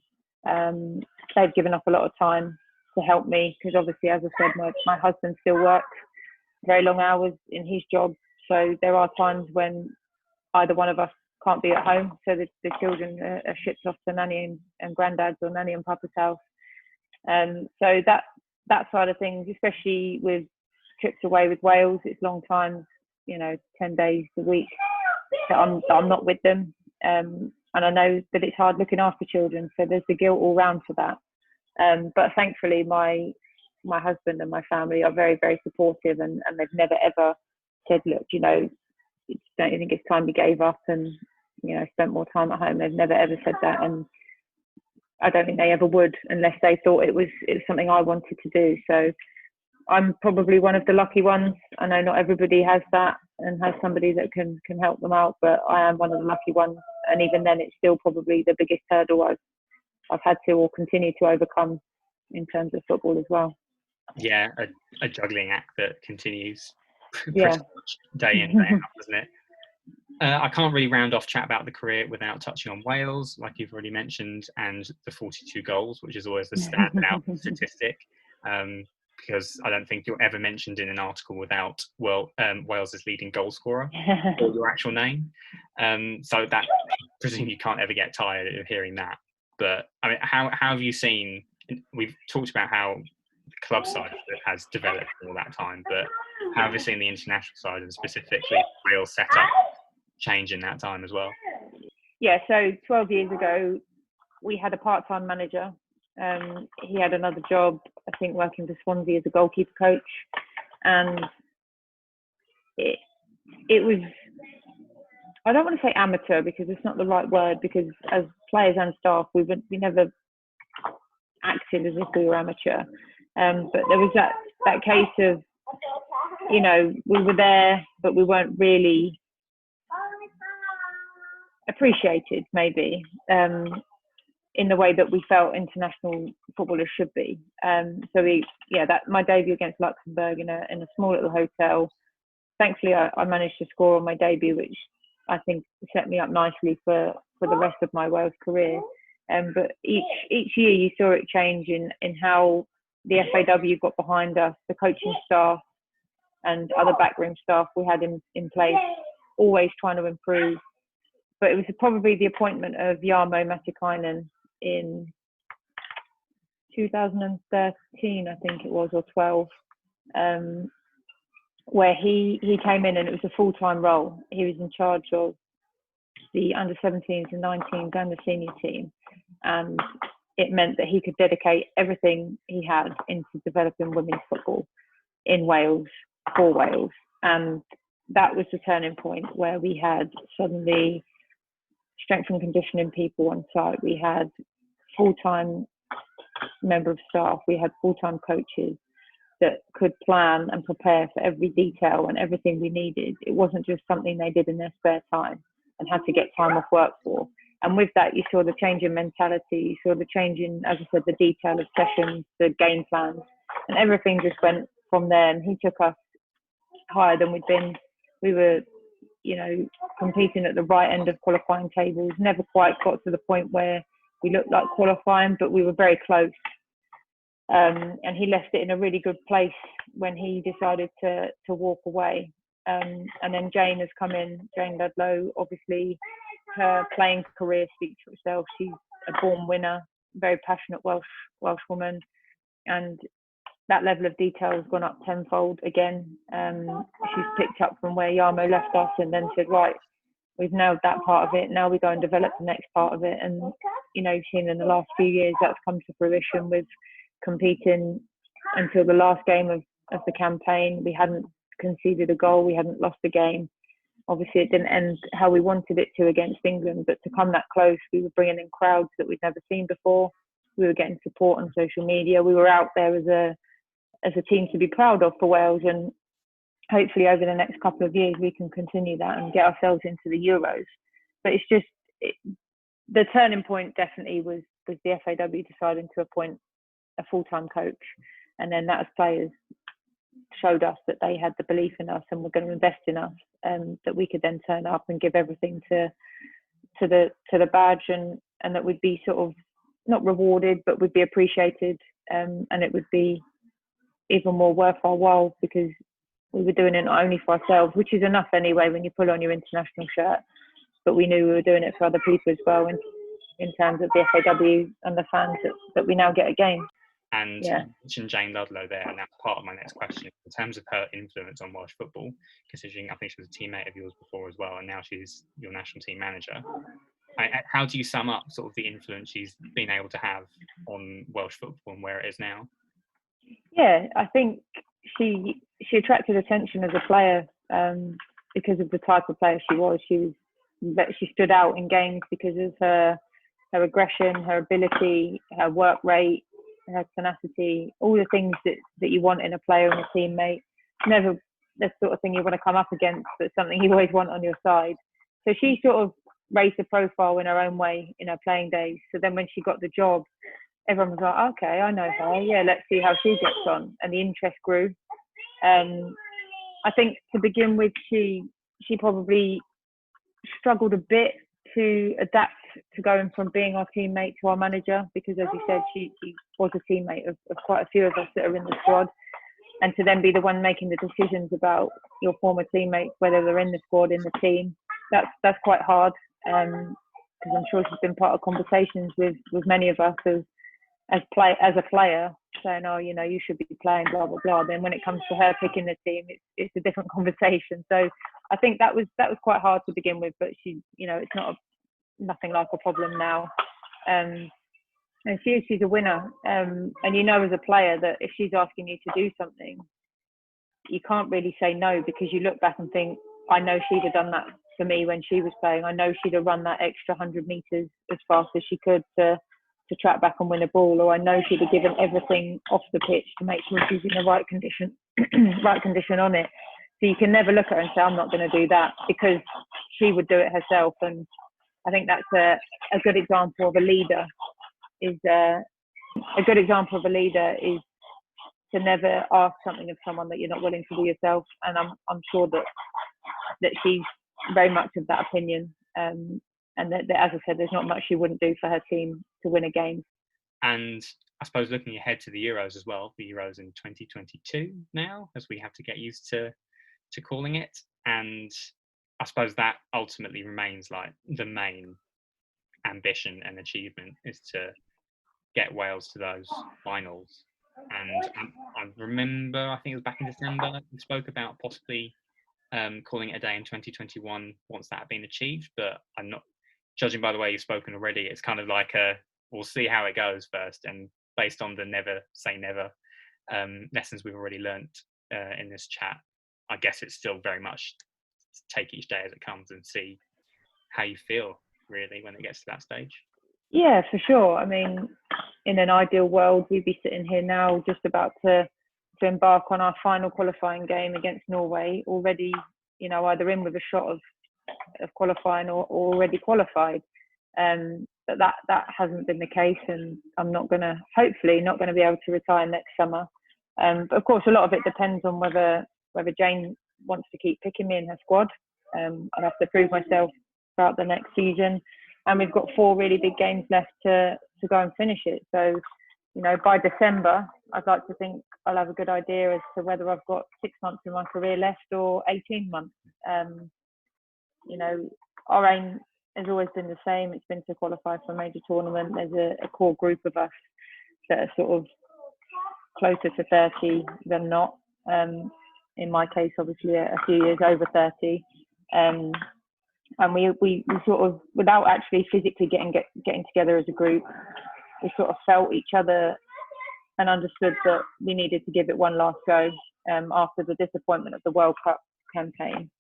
They've given up a lot of time to help me, because obviously, as I said, my husband still works very long hours in his job. So there are times when either one of us can't be at home, so the children are shipped off to nanny and granddad's or nanny and papa's house. So that side of things, especially with trips away with Wales, it's long times, 10 days a week that I'm not with them. And I know that it's hard looking after children, so there's the guilt all round for that. But thankfully, my my husband and my family are very, very supportive, and they've never ever said, look, you know, don't you think it's time we gave up and, you know, spent more time at home? They've never ever said that, and I don't think they ever would unless they thought it was something I wanted to do. So I'm probably one of the lucky ones. I know not everybody has that and has somebody that can help them out, but I am one of the lucky ones. And even then, it's still probably the biggest hurdle I've had to or continue to overcome in terms of football as well. Yeah, a juggling act that continues pretty Yeah. much day in, day out, doesn't it? I can't really round off chat about the career without touching on Wales, like you've already mentioned, and the 42 goals, which is always the standout statistic, because I don't think you're ever mentioned in an article without Wales' leading goal scorer or your actual name. So that, I presume you can't ever get tired of hearing that. But I mean, how have you seen? We've talked about how the club side has developed in all that time, but how have you seen the international side and specifically Wales setup change in that time as well? Yeah, so 12 years ago, we had a part-time manager. He had another job, I think, working for Swansea as a goalkeeper coach, and it was, I don't want to say amateur because it's not the right word, because as players and staff, we never acted as if we were amateur. But there was that case of, you know, we were there, but we weren't really appreciated, maybe, in the way that we felt international footballers should be. My debut against Luxembourg in a small little hotel. Thankfully, I managed to score on my debut, which I think set me up nicely for the rest of my Wales career. But each year you saw it change in how the FAW got behind us, the coaching staff and other backroom staff we had in place, always trying to improve. But it was probably the appointment of Jarmo Matikainen in 2013, I think it was, or 12, where he came in and it was a full-time role. He was in charge of the under-17s and 19s and the senior team. And it meant that he could dedicate everything he had into developing women's football in Wales, for Wales. And that was the turning point where we had suddenly strength and conditioning people on site. We had full-time member of staff. We had full-time coaches that could plan and prepare for every detail and everything we needed. It wasn't just something they did in their spare time and had to get time off work for. And with that, you saw the change in mentality. You saw the change in, as I said, the detail of sessions, the game plans, and everything just went from there. And he took us higher than we'd been. We were, you know, competing at the right end of qualifying tables. Never quite got to the point where we looked like qualifying, but we were very close. And he left it in a really good place when he decided to walk away. And then Jane has come in, Jane Ludlow. Obviously, her playing career speaks for itself. She's a born winner, very passionate Welsh woman, and that level of detail has gone up tenfold again. She's picked up from where Jarmo left us and then said, right, we've nailed that part of it. Now we go and develop the next part of it. And, you know, you've seen in the last few years that's come to fruition with competing until the last game of the campaign. We hadn't conceded a goal. We hadn't lost a game. Obviously, it didn't end how we wanted it to against England, but to come that close, we were bringing in crowds that we'd never seen before. We were getting support on social media. We were out there as a team to be proud of for Wales, and hopefully over the next couple of years we can continue that and get ourselves into the Euros. But it's just the turning point definitely was the FAW deciding to appoint a full-time coach, and then that as players showed us that they had the belief in us and were going to invest in us, and that we could then turn up and give everything to the badge, and that we'd be sort of not rewarded but would be appreciated, and it would be even more worth our while because we were doing it not only for ourselves, which is enough anyway when you pull on your international shirt, but we knew we were doing it for other people as well in terms of the FAW and the fans that we now get at games. And you mentioned Jane Ludlow there, and that's part of my next question. In terms of her influence on Welsh football, considering I think she was a teammate of yours before as well, and now she's your national team manager, how do you sum up sort of the influence she's been able to have on Welsh football and where it is now? Yeah, I think she attracted attention as a player because of the type of player she was. She stood out in games because of her aggression, her ability, her work rate, her tenacity, all the things that you want in a player and a teammate. Never the sort of thing you want to come up against, but something you always want on your side. So she sort of raised a profile in her own way in her playing days. So then when she got the job, everyone was like, okay, I know her. Yeah, let's see how she gets on. And the interest grew. I think to begin with, she probably struggled a bit to adapt to going from being our teammate to our manager, because as you said, she was a teammate of quite a few of us that are in the squad, and to then be the one making the decisions about your former teammates, whether they're in the squad, in the team, that's quite hard, because I'm sure she's been part of conversations with many of us as a player, saying, oh, you should be playing, blah blah blah. Then when it comes to her picking the team, it's a different conversation. So I think that was quite hard to begin with, but she, it's nothing like a problem now. And she's a winner. And as a player that if she's asking you to do something, you can't really say no, because you look back and think, I know she'd have done that for me when she was playing. I know she'd have run that extra 100 metres as fast as she could to track back and win a ball, or I know she'd have given everything off the pitch to make sure she's in the right condition on it. So you can never look at her and say, I'm not going to do that, because she would do it herself. And I think that's a good example of a leader. Is to never ask something of someone that you're not willing to do yourself. And I'm sure that she's very much of that opinion. And that, as I said, there's not much she wouldn't do for her team to win a game. And I suppose looking ahead to the Euros as well, the Euros in 2022 now, as we have to get used to calling it. And I suppose that ultimately remains like the main ambition and achievement, is to get Wales to those finals. And I remember, I think it was back in December, we spoke about possibly calling it a day in 2021 once that had been achieved, but I'm not, judging by the way you've spoken already, it's kind of like we'll see how it goes first, and based on the never say never lessons we've already learnt in this chat, I guess it's still very much take each day as it comes and see how you feel really when it gets to that stage. Yeah, for sure. I mean, in an ideal world, we'd be sitting here now just about to embark on our final qualifying game against Norway, already, either in with a shot of qualifying or already qualified. But that hasn't been the case, and I'm hopefully not going to be able to retire next summer. But of course, a lot of it depends on whether Jane wants to keep picking me in her squad. I'd have to prove myself throughout the next season, and we've got 4 really big games left to go and finish it. So, by December, I'd like to think I'll have a good idea as to whether I've got 6 months in my career left or 18 months. Our aim has always been the same. It's been to qualify for a major tournament. There's a core group of us that are sort of closer to 30 than not. In my case, obviously, a few years over 30. And we sort of, without actually physically getting together as a group, we sort of felt each other and understood that we needed to give it one last go after the disappointment of the World Cup campaign.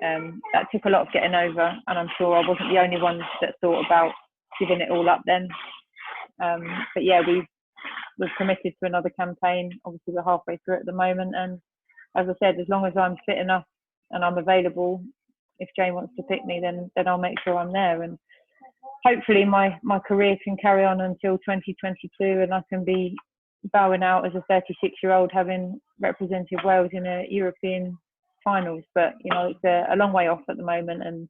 That took a lot of getting over, and I'm sure I wasn't the only one that thought about giving it all up then. But yeah, we've committed to another campaign. Obviously, we're halfway through at the moment, and as I said, as long as I'm fit enough and I'm available, if Jane wants to pick me, then I'll make sure I'm there. And hopefully my career can carry on until 2022, and I can be bowing out as a 36-year-old having represented Wales in a European finals. But it's a long way off at the moment, and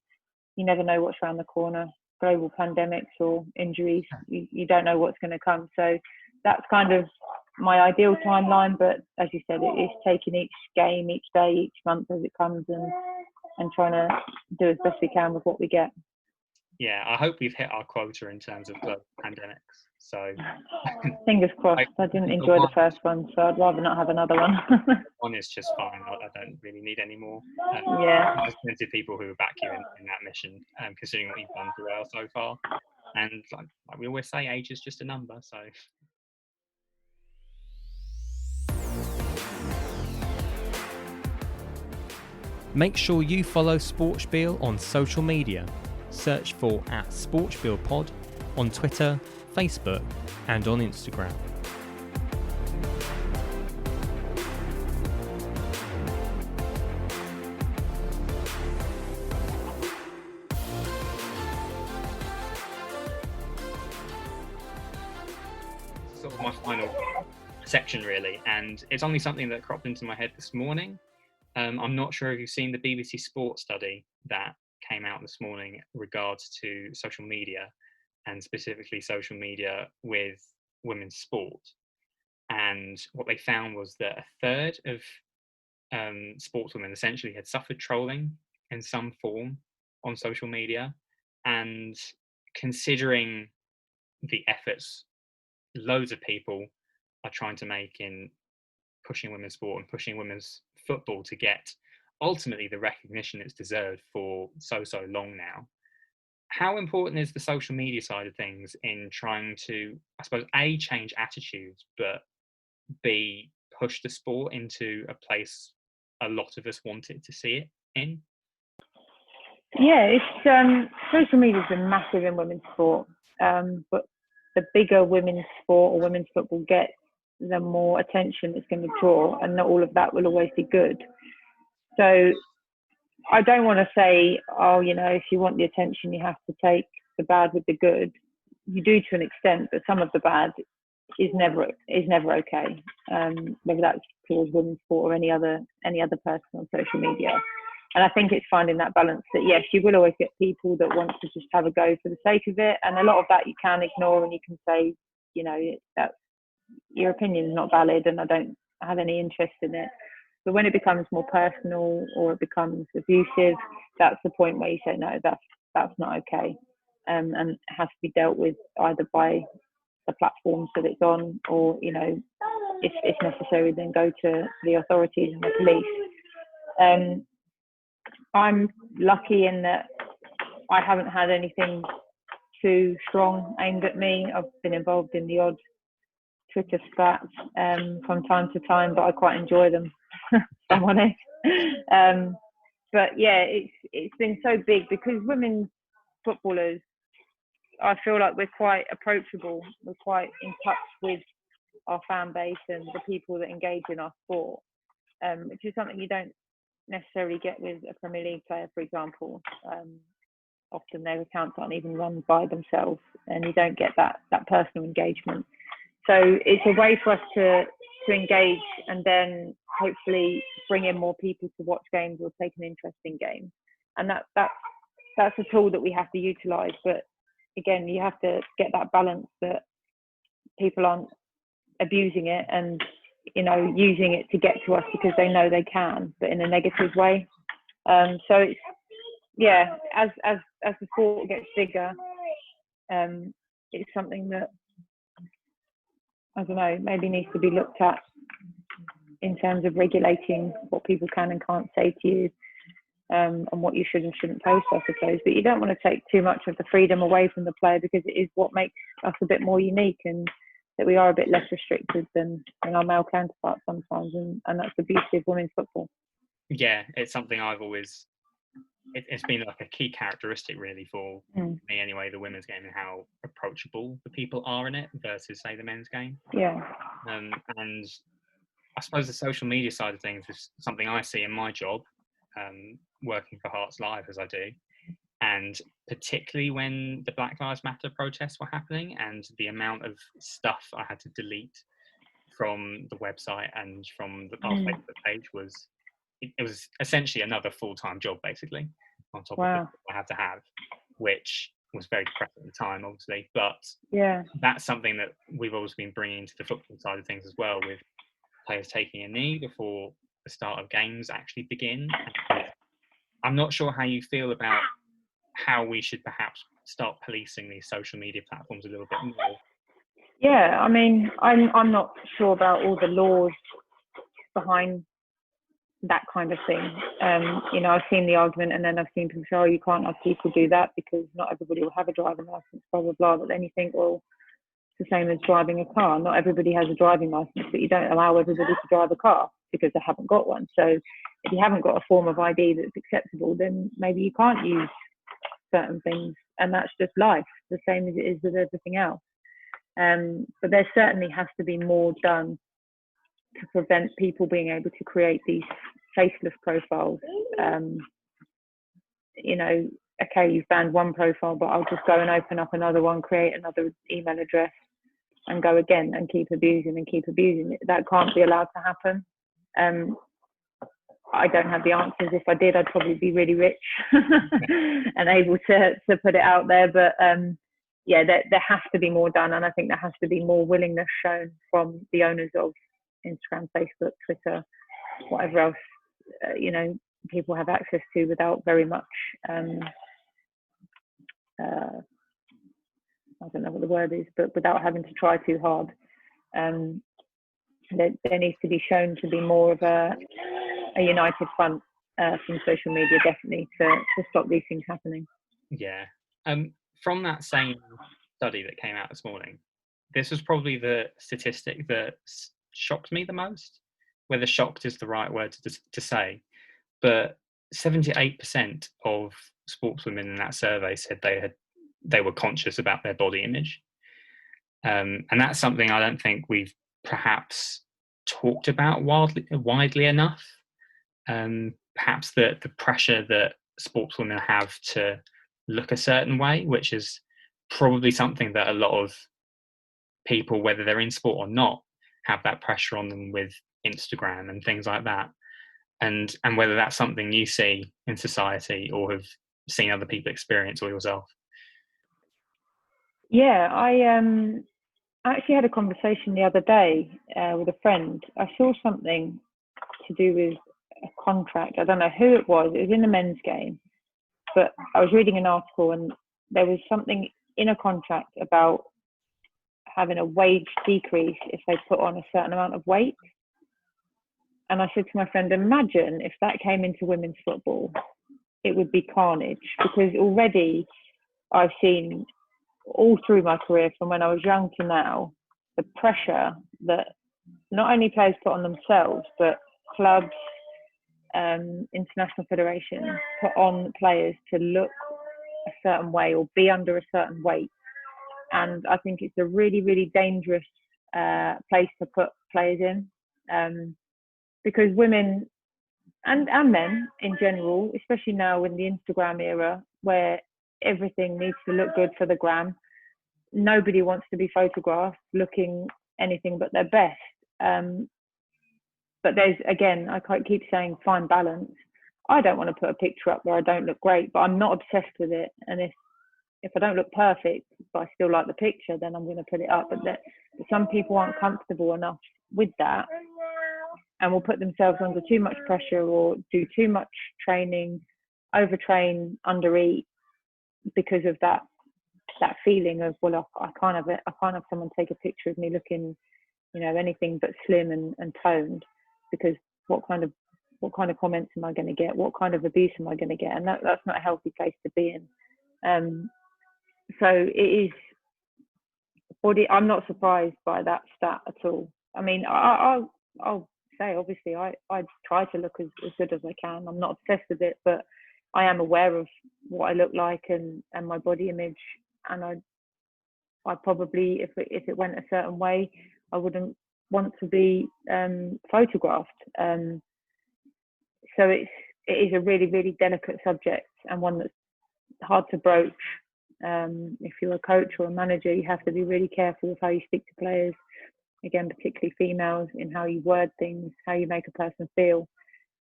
you never know what's around the corner. Global pandemics or injuries, you don't know what's going to come. So that's kind of my ideal timeline, but as you said, it is taking each game, each day, each month as it comes, and trying to do as best we can with what we get. Yeah, I hope we've hit our quota in terms of global pandemics. So fingers crossed. I didn't enjoy the first one, so I'd rather not have another one. One is just fine. I don't really need any more. Yeah. There's plenty of people who will back you in that mission, considering what you've done for Wales so far. And like we always say, age is just a number. So Make sure you follow Sportspiel on social media. Search for @sportspielpod on Twitter, Facebook and on Instagram. Sort of my final section really, and it's only something that cropped into my head this morning. I'm not sure if you've seen the BBC Sport study that came out this morning in regards to social media, and specifically social media with women's sport. And what they found was that a third of sportswomen essentially had suffered trolling in some form on social media. And considering the efforts loads of people are trying to make in pushing women's sport and pushing women's football to get ultimately the recognition it's deserved for so long now, how important is the social media side of things in trying to, I suppose, A, change attitudes, but B, push the sport into a place a lot of us wanted to see it in? Yeah, it's social media's been massive in women's sport, but the bigger women's sport or women's football gets, the more attention it's going to draw, and not all of that will always be good. So I don't want to say, oh, you know, if you want the attention, you have to take the bad with the good. You do to an extent, but some of the bad is never okay. Whether that's towards women's sport or any other person on social media. And I think it's finding that balance that, yes, you will always get people that want to just have a go for the sake of it. And a lot of that you can ignore, and you can say, you know, that your opinion is not valid and I don't have any interest in it. But when it becomes more personal or it becomes abusive, that's the point where you say, no, that's not okay. And it has to be dealt with either by the platforms that it's on, or, you know, if necessary, then go to the authorities and the police. I'm lucky in that I haven't had anything too strong aimed at me. I've been involved in the odd Twitter spats from time to time, but I quite enjoy them, if I'm honest. But yeah, it's been so big because women's footballers, I feel like we're quite approachable. We're quite in touch with our fan base and the people that engage in our sport, which is something you don't necessarily get with a Premier League player, for example. Often their accounts aren't even run by themselves, and you don't get that personal engagement. So it's a way for us to engage, and then hopefully bring in more people to watch games or take an interest in games. And that's a tool that we have to utilise. But again, you have to get that balance that people aren't abusing it and, you know, using it to get to us because they know they can, but in a negative way. So it's, yeah, as the sport gets bigger, it's something that, I don't know, maybe needs to be looked at in terms of regulating what people can and can't say to you, and what you should and shouldn't post, I suppose. But you don't want to take too much of the freedom away from the player, because it is what makes us a bit more unique, and that we are a bit less restricted than our male counterparts sometimes, and that's the beauty of women's football. Yeah, it's something I've always, it's been like a key characteristic really for me anyway, the women's game, and how approachable the people are in it versus, say, the men's game. Yeah. And I suppose the social media side of things is something I see in my job, working for Hearts Live as I do, and particularly when the Black Lives Matter protests were happening, and the amount of stuff I had to delete from the website and from the Facebook page was, it was essentially another full-time job basically on top of what I had to have, which was very depressing at the time, obviously. But yeah, that's something that we've always been bringing to the football side of things as well, with players taking a knee before the start of games actually begin. I'm not sure how you feel about how we should perhaps start policing these social media platforms a little bit more. Yeah, I mean, I'm not sure about all the laws behind that kind of thing. You know, I've seen the argument, and then I've seen people say, oh, you can't have people do that because not everybody will have a driving license, blah, blah, blah. But then you think, well, it's the same as driving a car. Not everybody has a driving license, but you don't allow everybody to drive a car. because they haven't got one. So if you haven't got a form of ID that's acceptable, then maybe you can't use certain things, and that's just life, the same as it is with everything else. But there certainly has to be more done to prevent people being able to create these faceless profiles. You know, okay, you've banned one profile, but I'll just go and open up another one, create another email address, and go again and keep abusing it. That can't be allowed to happen. I don't have the answers. If I did, I'd probably be really rich and able to put it out there. But yeah, there has to be more done, and I think there has to be more willingness shown from the owners of Instagram, Facebook, Twitter, whatever else you know, people have access to without very much. I don't know what the word is, but without having to try too hard. There needs to be shown to be more of a united front from social media, definitely, to stop these things happening. Yeah. From that same study that came out this morning, this was probably the statistic that shocked me the most, whether shocked is the right word to say, but 78% of sportswomen in that survey said they were conscious about their body image. And that's something I don't think we've perhaps talked about widely enough. Perhaps the pressure that sportswomen have to look a certain way, which is probably something that a lot of people, whether they're in sport or not, have that pressure on them with Instagram and things like that. And whether that's something you see in society or have seen other people experience or yourself. Yeah, I actually had a conversation the other day with a friend. I saw something to do with a contract. I don't know who it was. It was in the men's game. But I was reading an article and there was something in a contract about having a wage decrease if they put on a certain amount of weight. And I said to my friend, imagine if that came into women's football, it would be carnage, because already I've seen all through my career, from when I was young to now, the pressure that not only players put on themselves, but clubs, international federations put on players to look a certain way or be under a certain weight. And I think it's a really, really dangerous place to put players in, because women and men in general, especially now in the Instagram era where everything needs to look good for the gram, nobody wants to be photographed looking anything but their best. But there's, again, I keep saying fine balance. I don't want to put a picture up where I don't look great, but I'm not obsessed with it. And if I don't look perfect, but I still like the picture, then I'm going to put it up. But some people aren't comfortable enough with that and will put themselves under too much pressure or do too much training, overtrain, undereat, because of that feeling of, well, I can't have someone take a picture of me looking, you know, anything but slim and toned, because what kind of comments am I going to get? What kind of abuse am I going to get? And that's not a healthy place to be in. So it is body. I'm not surprised by that stat at all. I mean, I'll say, obviously, I try to look as good as I can. I'm not obsessed with it, but I am aware of what I look like and my body image. And I probably, if it went a certain way, I wouldn't want to be photographed. So it is a really, really delicate subject, and one that's hard to broach. If you're a coach or a manager, you have to be really careful of how you speak to players, again, particularly females, in how you word things, how you make a person feel,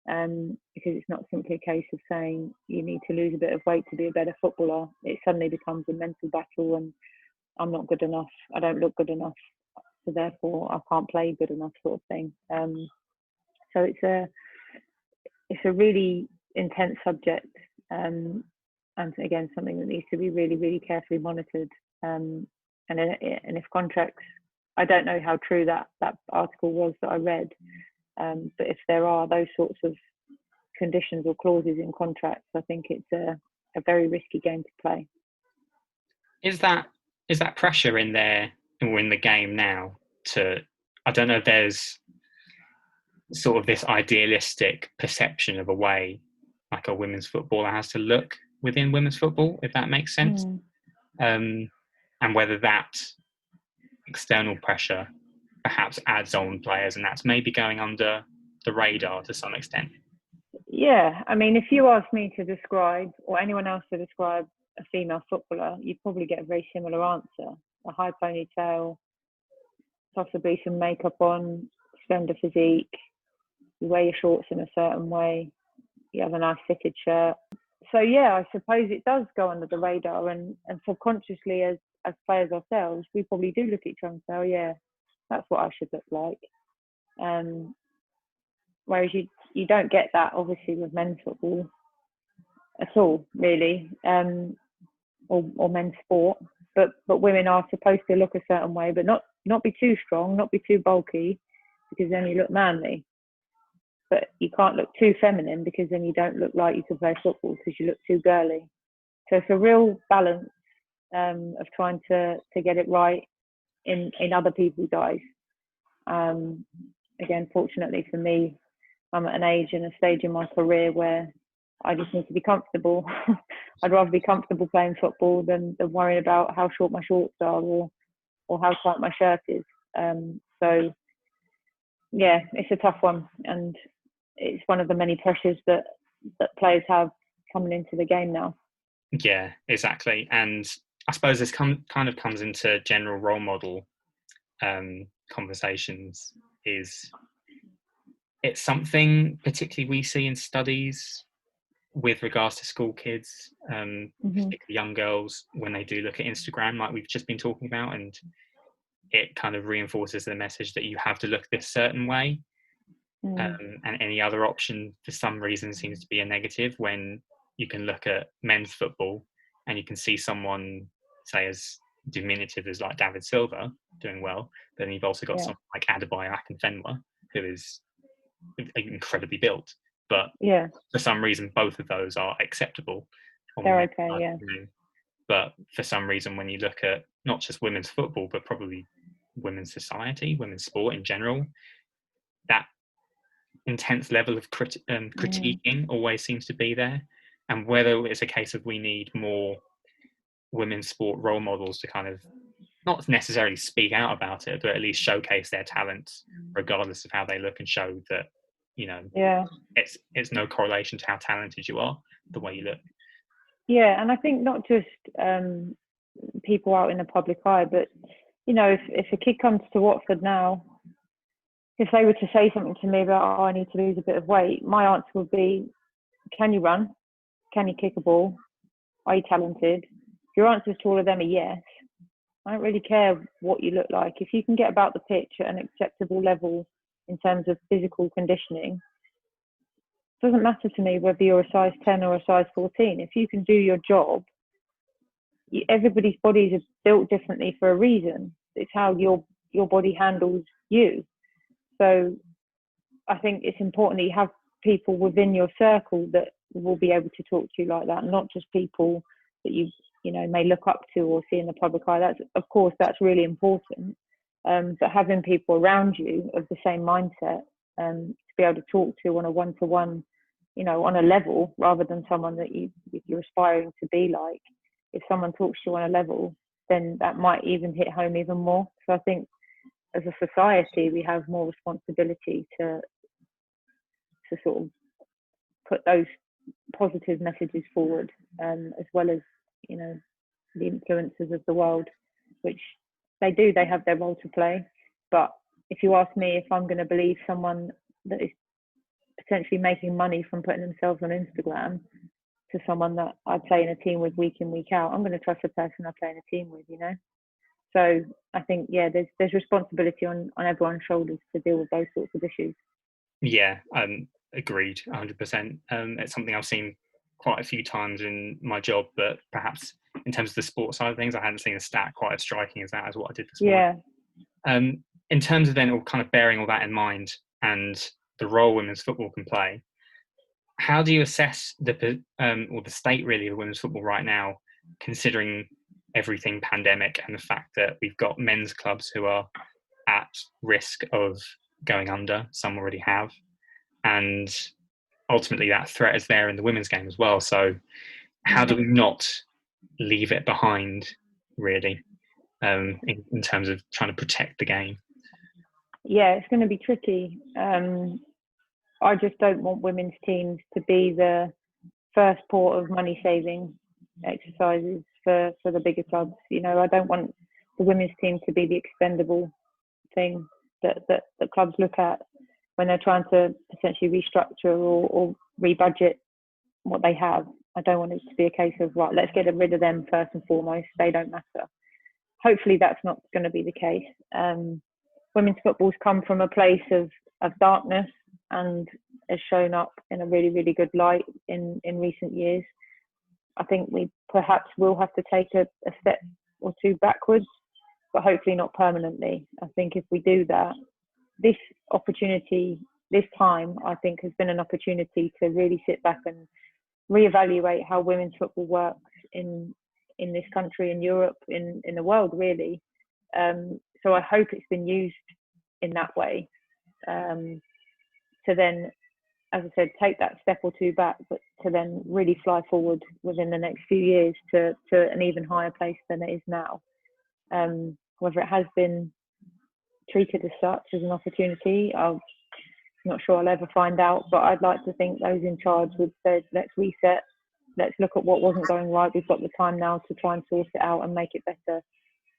because it's not simply a case of saying you need to lose a bit of weight to be a better footballer. It suddenly becomes a mental battle, and I'm not good enough, I don't look good enough, so therefore I can't play good enough, sort of thing. So it's a really intense subject, and again, something that needs to be really, really carefully monitored. And if contracts, I don't know how true that article was that I read, but if there are those sorts of conditions or clauses in contracts, I think it's a very risky game to play. Is that pressure in there or in the game now to, I don't know if there's sort of this idealistic perception of a way like a women's footballer has to look within women's football, if that makes sense. And whether that external pressure perhaps adds on players, and that's maybe going under the radar to some extent. Yeah, I mean, if you ask me to describe, or anyone else to describe a female footballer, you'd probably get a very similar answer. A high ponytail, possibly some makeup on, slender physique, you wear your shorts in a certain way, you have a nice fitted shirt. So yeah, I suppose it does go under the radar, and subconsciously as players ourselves, we probably do look at each other and say, oh yeah, that's what I should look like. Whereas you don't get that obviously with men's football at all, really, or men's sport. But women are supposed to look a certain way, but not be too strong, not be too bulky, because then you look manly. But you can't look too feminine, because then you don't look like you can play football, because you look too girly. So it's a real balance of trying to get it right in other people's eyes. Again, fortunately for me, I'm at an age and a stage in my career where I just need to be comfortable. I'd rather be comfortable playing football than worrying about how short my shorts are or how tight my shirt is. So yeah, it's a tough one, and it's one of the many pressures that players have coming into the game now. Yeah, exactly. And I suppose this kind of comes into general role model conversations. It's something particularly we see in studies with regards to school kids, particularly young girls, when they do look at Instagram, like we've just been talking about, and it kind of reinforces the message that you have to look this certain way. And any other option for some reason seems to be a negative, when you can look at men's football and you can see someone, say, as diminutive as like David Silva doing well, but then you've also got someone like Adebayo Akinfenwa, who is incredibly built, but for some reason both of those are acceptable. They're okay, yeah. But for some reason, when you look at not just women's football, but probably women's society, women's sport in general, that intense level of critiquing always seems to be there. And whether it's a case of we need more women's sport role models to kind of not necessarily speak out about it, but at least showcase their talents regardless of how they look, and show that, you know, it's no correlation to how talented you are, the way you look. Yeah, and I think not just people out in the public eye, but, you know, if a kid comes to Watford now, if they were to say something to me about, oh, I need to lose a bit of weight, my answer would be, can you run? Can you kick a ball? Are you talented? If your answer is to all of them a yes, I don't really care what you look like. If you can get about the pitch at an acceptable level in terms of physical conditioning, it doesn't matter to me whether you're a size 10 or a size 14. If you can do your job, everybody's bodies are built differently for a reason. It's how your body handles you. So I think it's important that you have people within your circle that will be able to talk to you like that, not just people that you know may look up to or see in the public eye. That's, of course, that's really important. But having people around you of the same mindset to be able to talk to on a one-to-one, you know, on a level, rather than someone that you're aspiring to be like. If someone talks to you on a level, then that might even hit home even more. So I think as a society, we have more responsibility to sort of put those positive messages forward, as well as, you know, the influencers of the world, which they have their role to play. But if you ask me if I'm going to believe someone that is potentially making money from putting themselves on Instagram to someone that I play in a team with week in, week out, I'm going to trust the person I play in a team with, you know. So I think, yeah, there's responsibility on everyone's shoulders to deal with those sorts of issues. Yeah, agreed, 100%. It's something I've seen quite a few times in my job, but perhaps in terms of the sports side of things, I hadn't seen a stat quite as striking as that, as what I did this morning. In terms of then kind of bearing all that in mind and the role women's football can play, how do you assess the state really of women's football right now, considering everything pandemic and the fact that we've got men's clubs who are at risk of going under, some already have, and ultimately that threat is there in the women's game as well. So how do we not leave it behind, really, in terms of trying to protect the game? Yeah, it's going to be tricky. I just don't want women's teams to be the first port of money saving exercises for the bigger clubs. You know, I don't want the women's team to be the expendable thing that clubs look at when they're trying to potentially restructure or rebudget what they have. I don't want it to be a case of, right, let's get rid of them first and foremost. They don't matter. Hopefully that's not going to be the case. Women's football's come from a place of darkness and has shown up in a really, really good light in recent years. I think we perhaps will have to take a step or two backwards, but hopefully not permanently. I think if we do that, this opportunity, this time, I think has been an opportunity to really sit back and reevaluate how women's football works in this country, in Europe, in the world, really. So I hope it's been used in that way, to then, as I said, take that step or two back, but to then really fly forward within the next few years to an even higher place than it is now. Whether it has been treated as such, as an opportunity, I'm not sure I'll ever find out, but I'd like to think those in charge would say, let's reset, let's look at what wasn't going right. We've got the time now to try and sort it out and make it better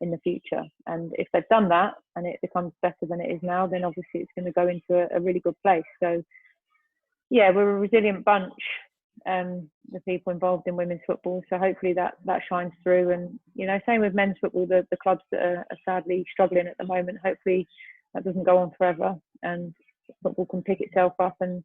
in the future. And if they've done that and it becomes better than it is now, then obviously it's going to go into a really good place. So yeah, we're a resilient bunch, the people involved in women's football. So hopefully that shines through. And, you know, same with men's football, the clubs that are sadly struggling at the moment, hopefully that doesn't go on forever and football can pick itself up and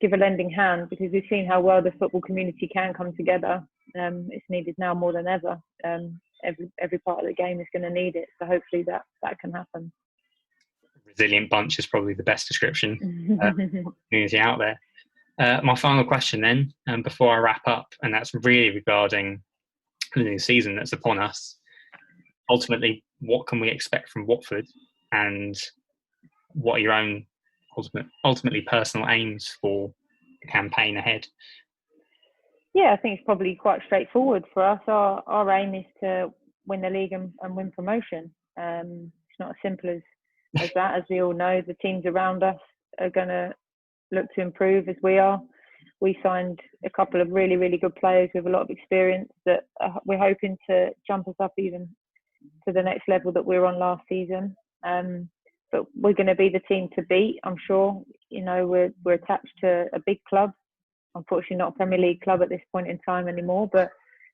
give a lending hand, because we've seen how well the football community can come together. It's needed now more than ever. Every part of the game is going to need it. So hopefully that can happen. Resilient bunch is probably the best description community out there. My final question then, before I wrap up, and that's really regarding the new season that's upon us. Ultimately, what can we expect from Watford, and what are your own ultimately personal aims for the campaign ahead? Yeah, I think it's probably quite straightforward for us. Our aim is to win the league and win promotion. It's not as simple as that. As we all know, the teams around us are going to look to improve as we are. We signed a couple of really, really good players with a lot of experience that we're hoping to jump us up even to the next level that we were on last season. But we're going to be the team to beat, I'm sure. You know, we're attached to a big club. Unfortunately, not a Premier League club at this point in time anymore, but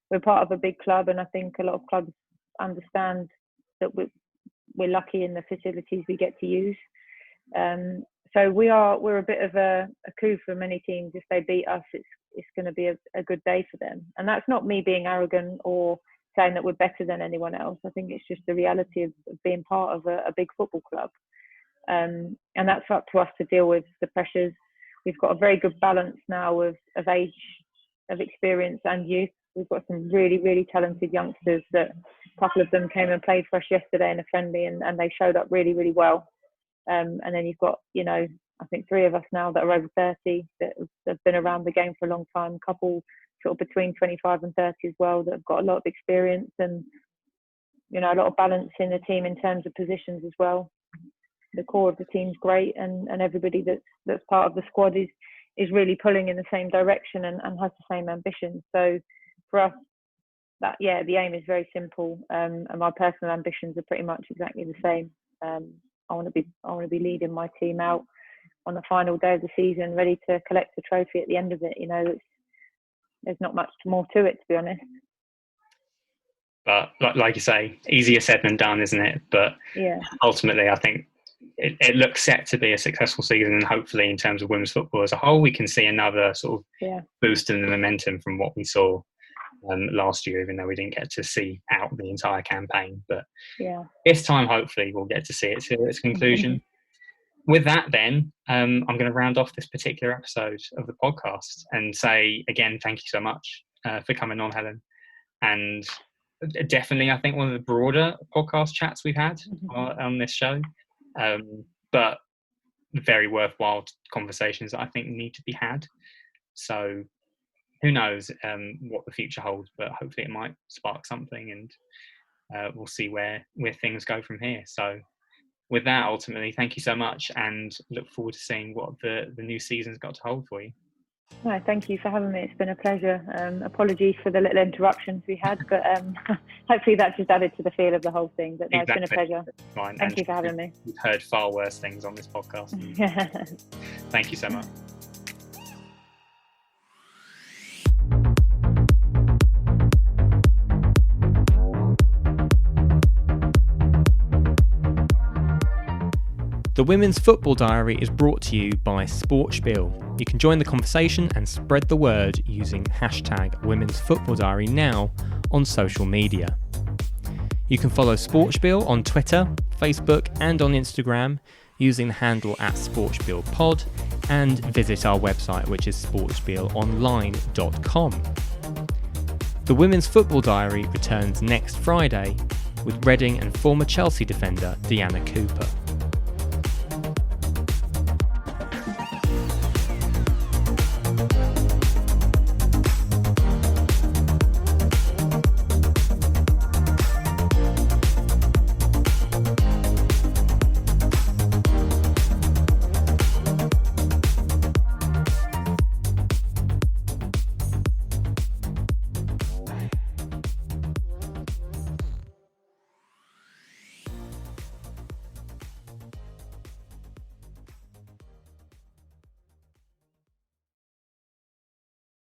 we're part of a big club, and I think a lot of clubs understand that we're lucky in the facilities we get to use. So we're a bit of a coup for many teams. If they beat us, it's going to be a good day for them. And that's not me being arrogant or saying that we're better than anyone else. I think it's just the reality of being part of a big football club. And that's up to us to deal with the pressures. We've got a very good balance now of age, of experience and youth. We've got some really, really talented youngsters that a couple of them came and played for us yesterday in a friendly, and they showed up really, really well. And then you've got, you know, I think 3 of us now that are over 30 that have been around the game for a long time, a couple sort of between 25 and 30 as well that have got a lot of experience and, you know, a lot of balance in the team in terms of positions as well. The core of the team's great, and everybody that's part of the squad is really pulling in the same direction and has the same ambition. So for us, the aim is very simple, and my personal ambitions are pretty much exactly the same. I want to be leading my team out on the final day of the season, ready to collect a trophy at the end of it. You know, there's not much more to it, to be honest. But like you say, easier said than done, isn't it? But yeah, ultimately, I think it looks set to be a successful season, and hopefully in terms of women's football as a whole, we can see another sort of boost in the momentum from what we saw last year, even though we didn't get to see out the entire campaign. But this time, hopefully, we'll get to see it to its conclusion. With that, then, I'm going to round off this particular episode of the podcast and say, again, thank you so much for coming on, Helen. And definitely, I think one of the broader podcast chats we've had on this show. But very worthwhile conversations that I think need to be had. So who knows what the future holds, but hopefully it might spark something, and we'll see where things go from here. So with that, ultimately, thank you so much, and look forward to seeing what the new season's got to hold for you. No, thank you for having me. It's been a pleasure. Apologies for the little interruptions we had, but hopefully that just added to the feel of the whole thing. But no, Exactly. It's been a pleasure. Fine. Thank you for having me. We've heard far worse things on this podcast. Thank you so much. The Women's Football Diary is brought to you by Sportspiel. You can join the conversation and spread the word using hashtag Women's Football Diary now on social media. You can follow Sportspiel on Twitter, Facebook and on Instagram using the handle @sportspielpod, and visit our website, which is sportspielonline.com. The Women's Football Diary returns next Friday with Reading and former Chelsea defender Deanna Cooper.